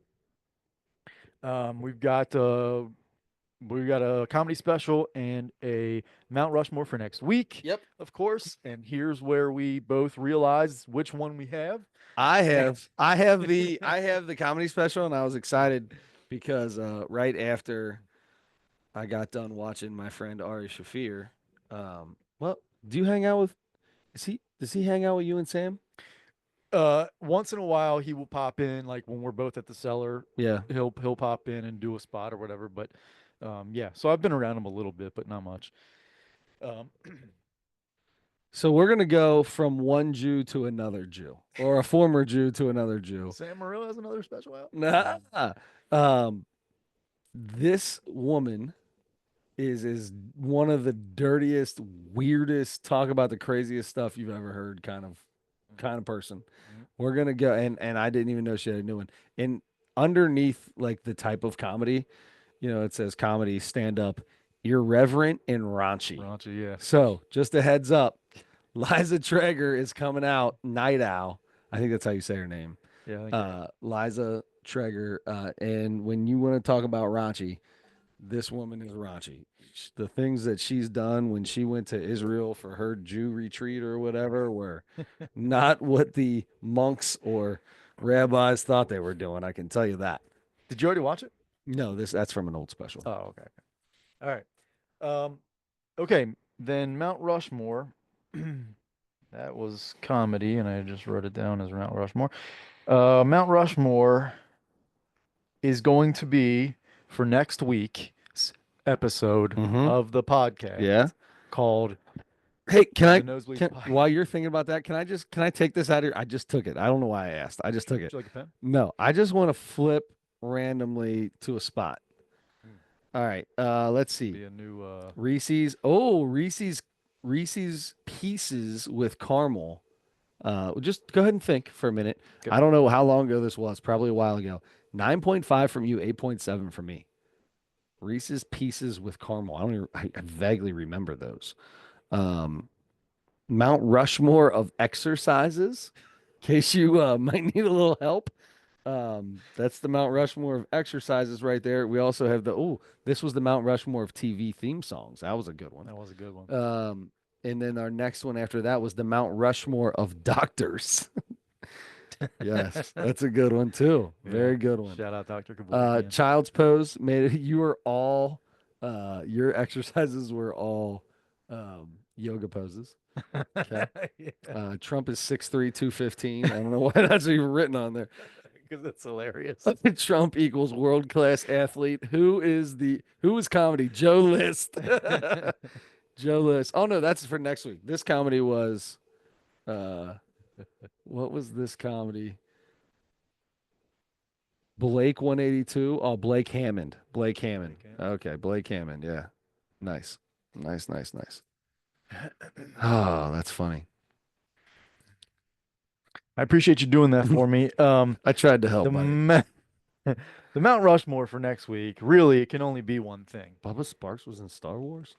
We've got a comedy special and a Mount Rushmore for next week. Yep. Of course. And here's where we both realize which one we have. I have the comedy special, and I was excited because right after I got done watching my friend Ari Shaffir, well, do you hang out with does he hang out with you and Sam? Once in a while he will pop in, like when we're both at the cellar. Yeah. He'll pop in and do a spot or whatever. But yeah, so I've been around him a little bit, but not much. So we're gonna go from one Jew to another Jew, or a former Jew to another Jew. Sam Morril has another special out. Nah. This woman is one of the dirtiest, weirdest, talk about the craziest stuff you've ever heard kind of person. We're gonna go, and I didn't even know she had a new one. And underneath like the type of comedy, it says comedy, stand up, irreverent and raunchy. Raunchy, yeah. So just a heads up, Liza Traeger is coming out, Night Owl. I think that's how you say her name. Yeah. I think Liza Traeger. And when you want to talk about raunchy, this woman is raunchy. The things that she's done when she went to Israel for her Jew retreat or whatever were not what the monks or rabbis thought they were doing. I can tell you that. Did you already watch it? No, that's from an old special. Oh, okay. All right. Okay, then Mount Rushmore. That was comedy, and I just wrote it down as Mount Rushmore. Mount Rushmore is going to be for next week's episode of the podcast. Yeah. Called Hey, while you're thinking about that, can I take this out of here? I just took it. I don't know why I asked. I just took it. Would you like a pen? No, I just want to flip randomly to a spot. All right. Let's see. Be a new Reese's. Oh, Reese's Pieces with caramel. Just go ahead and think for a minute. Okay. I don't know how long ago this was. Probably a while ago. 9.5 from you. 8.7 from me. Reese's Pieces with caramel. I vaguely remember those. Mount Rushmore of exercises. In case you might need a little help. That's the Mount Rushmore of exercises right there. We also have this was the Mount Rushmore of TV theme songs. That was a good one. That was a good one. And then our next one after that was the Mount Rushmore of doctors. Yes, that's a good one too. Very good one. Shout out Dr. Kabul. Child's Pose made it. You were all your exercises were all yoga poses. Okay. Yeah. Trump is 6'3", 215. I don't know why that's even written on there. Because it's hilarious. Trump equals world-class athlete. Who is comedy? Joe List. Joe List. Oh no, that's for next week. This comedy was what was this comedy? Blake 182. Oh, Blake Hammond. Blake Hammond. Okay, Blake Hammond. Yeah. Nice. Nice. Oh, that's funny. I appreciate you doing that for me. I tried to help, The buddy. the Mount Rushmore for next week, really, it can only be one thing. Bubba Sparks was in Star Wars?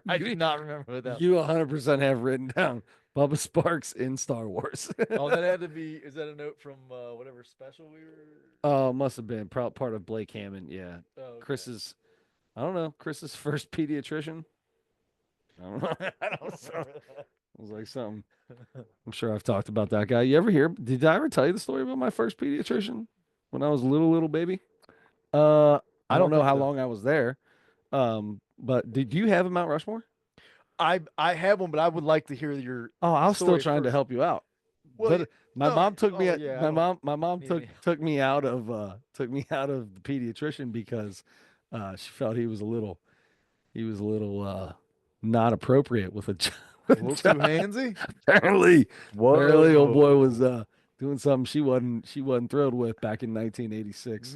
I do not remember that. You 100% have written down Bubba Sparks in Star Wars. Oh, that had to be. Is that a note from whatever special we were? Oh, must have been part of Blake Hammond. Yeah. Oh, okay. Chris's, I don't know, Chris's first pediatrician. I don't know. I don't remember It was like something. I'm sure I've talked about that guy. You ever hear? Did I ever tell you the story about my first pediatrician when I was a little baby? that. I don't know think how so. long I was there. But did you have a Mount Rushmore? I have one, but I would like to hear your. Oh, I was still story trying to first. help you out. Well, But my no, mom took me. oh, yeah, I My don't- mom need took any- took me out of the pediatrician because she felt he was a little not appropriate with a A little too child. handsy. Apparently, old boy was Whoa. doing something she wasn't thrilled with back in 1986.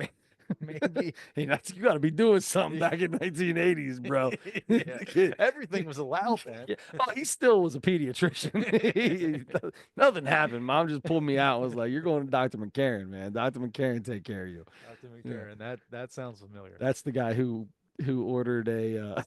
Maybe. Hey, you got to be doing something back in 1980s, bro. Yeah. Everything was allowed then. Yeah. Oh, he still was a pediatrician. Nothing happened. Mom just pulled me out and was like, "You're going to Dr. McCarran, man. Dr. McCarran take care of you." Dr. McCarran, that sounds familiar. That's the guy who ordered a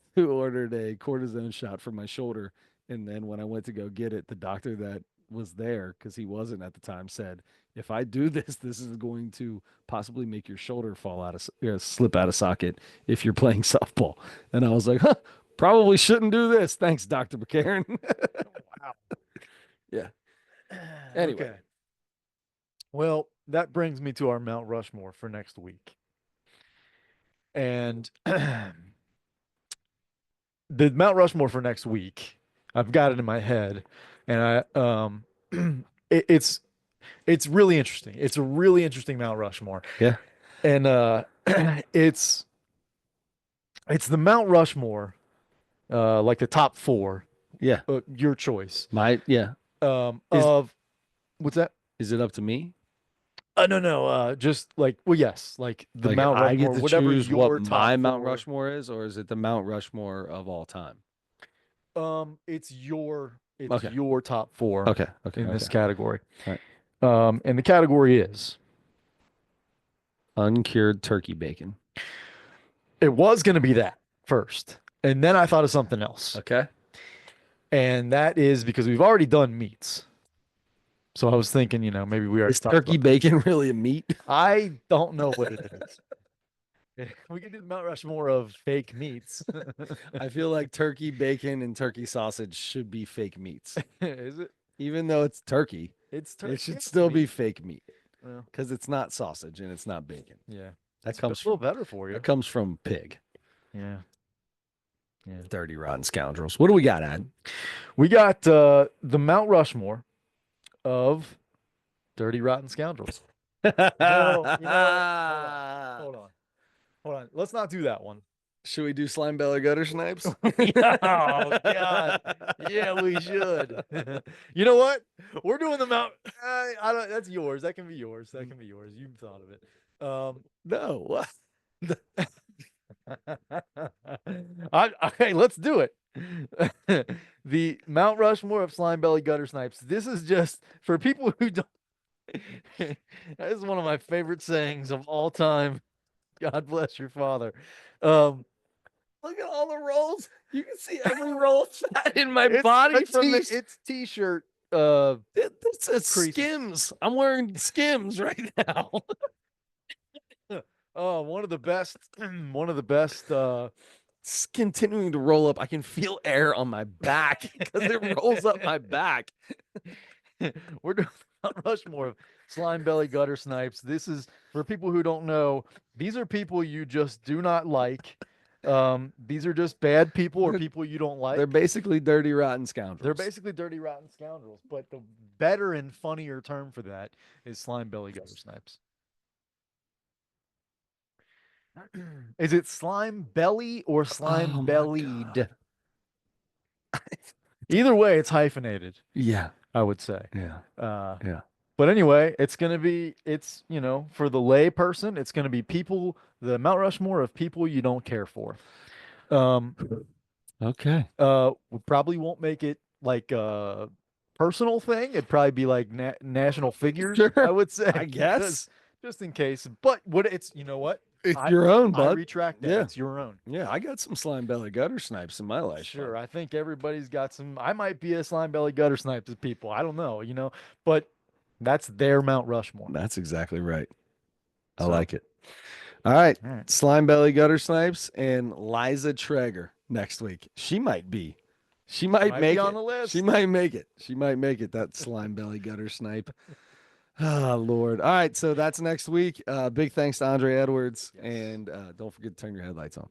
cortisone shot for my shoulder, and then when I went to go get it, the doctor that was there, because he wasn't at the time, said, "If I do this, this is going to possibly make your shoulder fall out of slip out of socket if you're playing softball." And I was like, "Huh, probably shouldn't do this. Thanks, Dr. McCarran." Wow. Yeah. Anyway. Okay. Well, that brings me to our Mount Rushmore for next week. And the Mount Rushmore for next week, I've got it in my head, and it's really interesting. It's a really interesting Mount Rushmore. Yeah. And it's the Mount Rushmore, like the top four, Yeah. your choice. Yeah. Of what's that? Is it up to me? No, just like, well, yes, like the Like, Mount I Rushmore, get to whatever choose your what top my Mount four- Rushmore is, or is it the Mount Rushmore of all time? It's your Okay. top four Okay. in this category. All And the category is, uncured turkey bacon. it was going to be that first, and then I thought of something else, Okay. and that is because we've already done meats. So I was thinking, maybe we already Is talked turkey about bacon really a meat? that. I don't know what it is. We can do the Mount Rushmore of fake meats. I feel like turkey bacon and turkey sausage should be fake meats. Is it? Even though it's turkey, It's turkey. it should still be fake meat Well, because it's not sausage and it's not bacon. yeah. That It's comes a little better for you. that comes from pig. Yeah. Yeah. Dirty rotten scoundrels. What do we got, Ad? We got the Mount Rushmore of dirty rotten scoundrels. Hold on. Let's not do that one. Should we do slime belly gutter snipes? Oh God. Yeah, we should. You know what? We're doing the Mount. I don't. That's yours. That can be yours. That can be yours. You thought of it. No. What? Okay, let's do it. The Mount Rushmore of slime belly gutter snipes. This is just for people who don't. That is one of my favorite sayings of all time. God bless your father. Look at all the rolls. You can see every roll of fat in my body from this. It's t-shirt. It's creases. Skims. I'm wearing Skims right now. Oh, one of the best. One of the best. It's continuing to roll up. I can feel air on my back because it rolls up my back. We're doing Mount Rushmore of slime belly gutter snipes. This is for people who don't know. These are people you just do not like. These are just bad people or people you don't like. They're basically dirty, rotten scoundrels. They're basically dirty, rotten scoundrels. But the better and funnier term for that is slime belly gutter snipes. Is it slime belly or slime my bellied? Either way, it's hyphenated, Yeah. I would say. Yeah. Yeah. But anyway, it's for the lay person, it's gonna be people, the Mount Rushmore of people you don't care for. Okay. We probably won't make it like personal thing, it'd probably be like national figures. Sure, I would say. I guess. Just in case. But you know what? It's your own, I bud. retract that. Yeah. It's your own. Yeah, I got some slime belly gutter snipes in my life. Sure, I think everybody's got some. I might be a slime belly gutter snipe to people. I don't know, but that's their Mount Rushmore. That's exactly right. I So- like it. All right. All right. Slime belly gutter snipes and Liza Traeger next week. She might make be it. on the list. She might make it. She might make it. That slime belly gutter snipe. Oh, Lord. All right. So that's next week. Big thanks to Andre Edwards. Yes. And don't forget to turn your headlights on.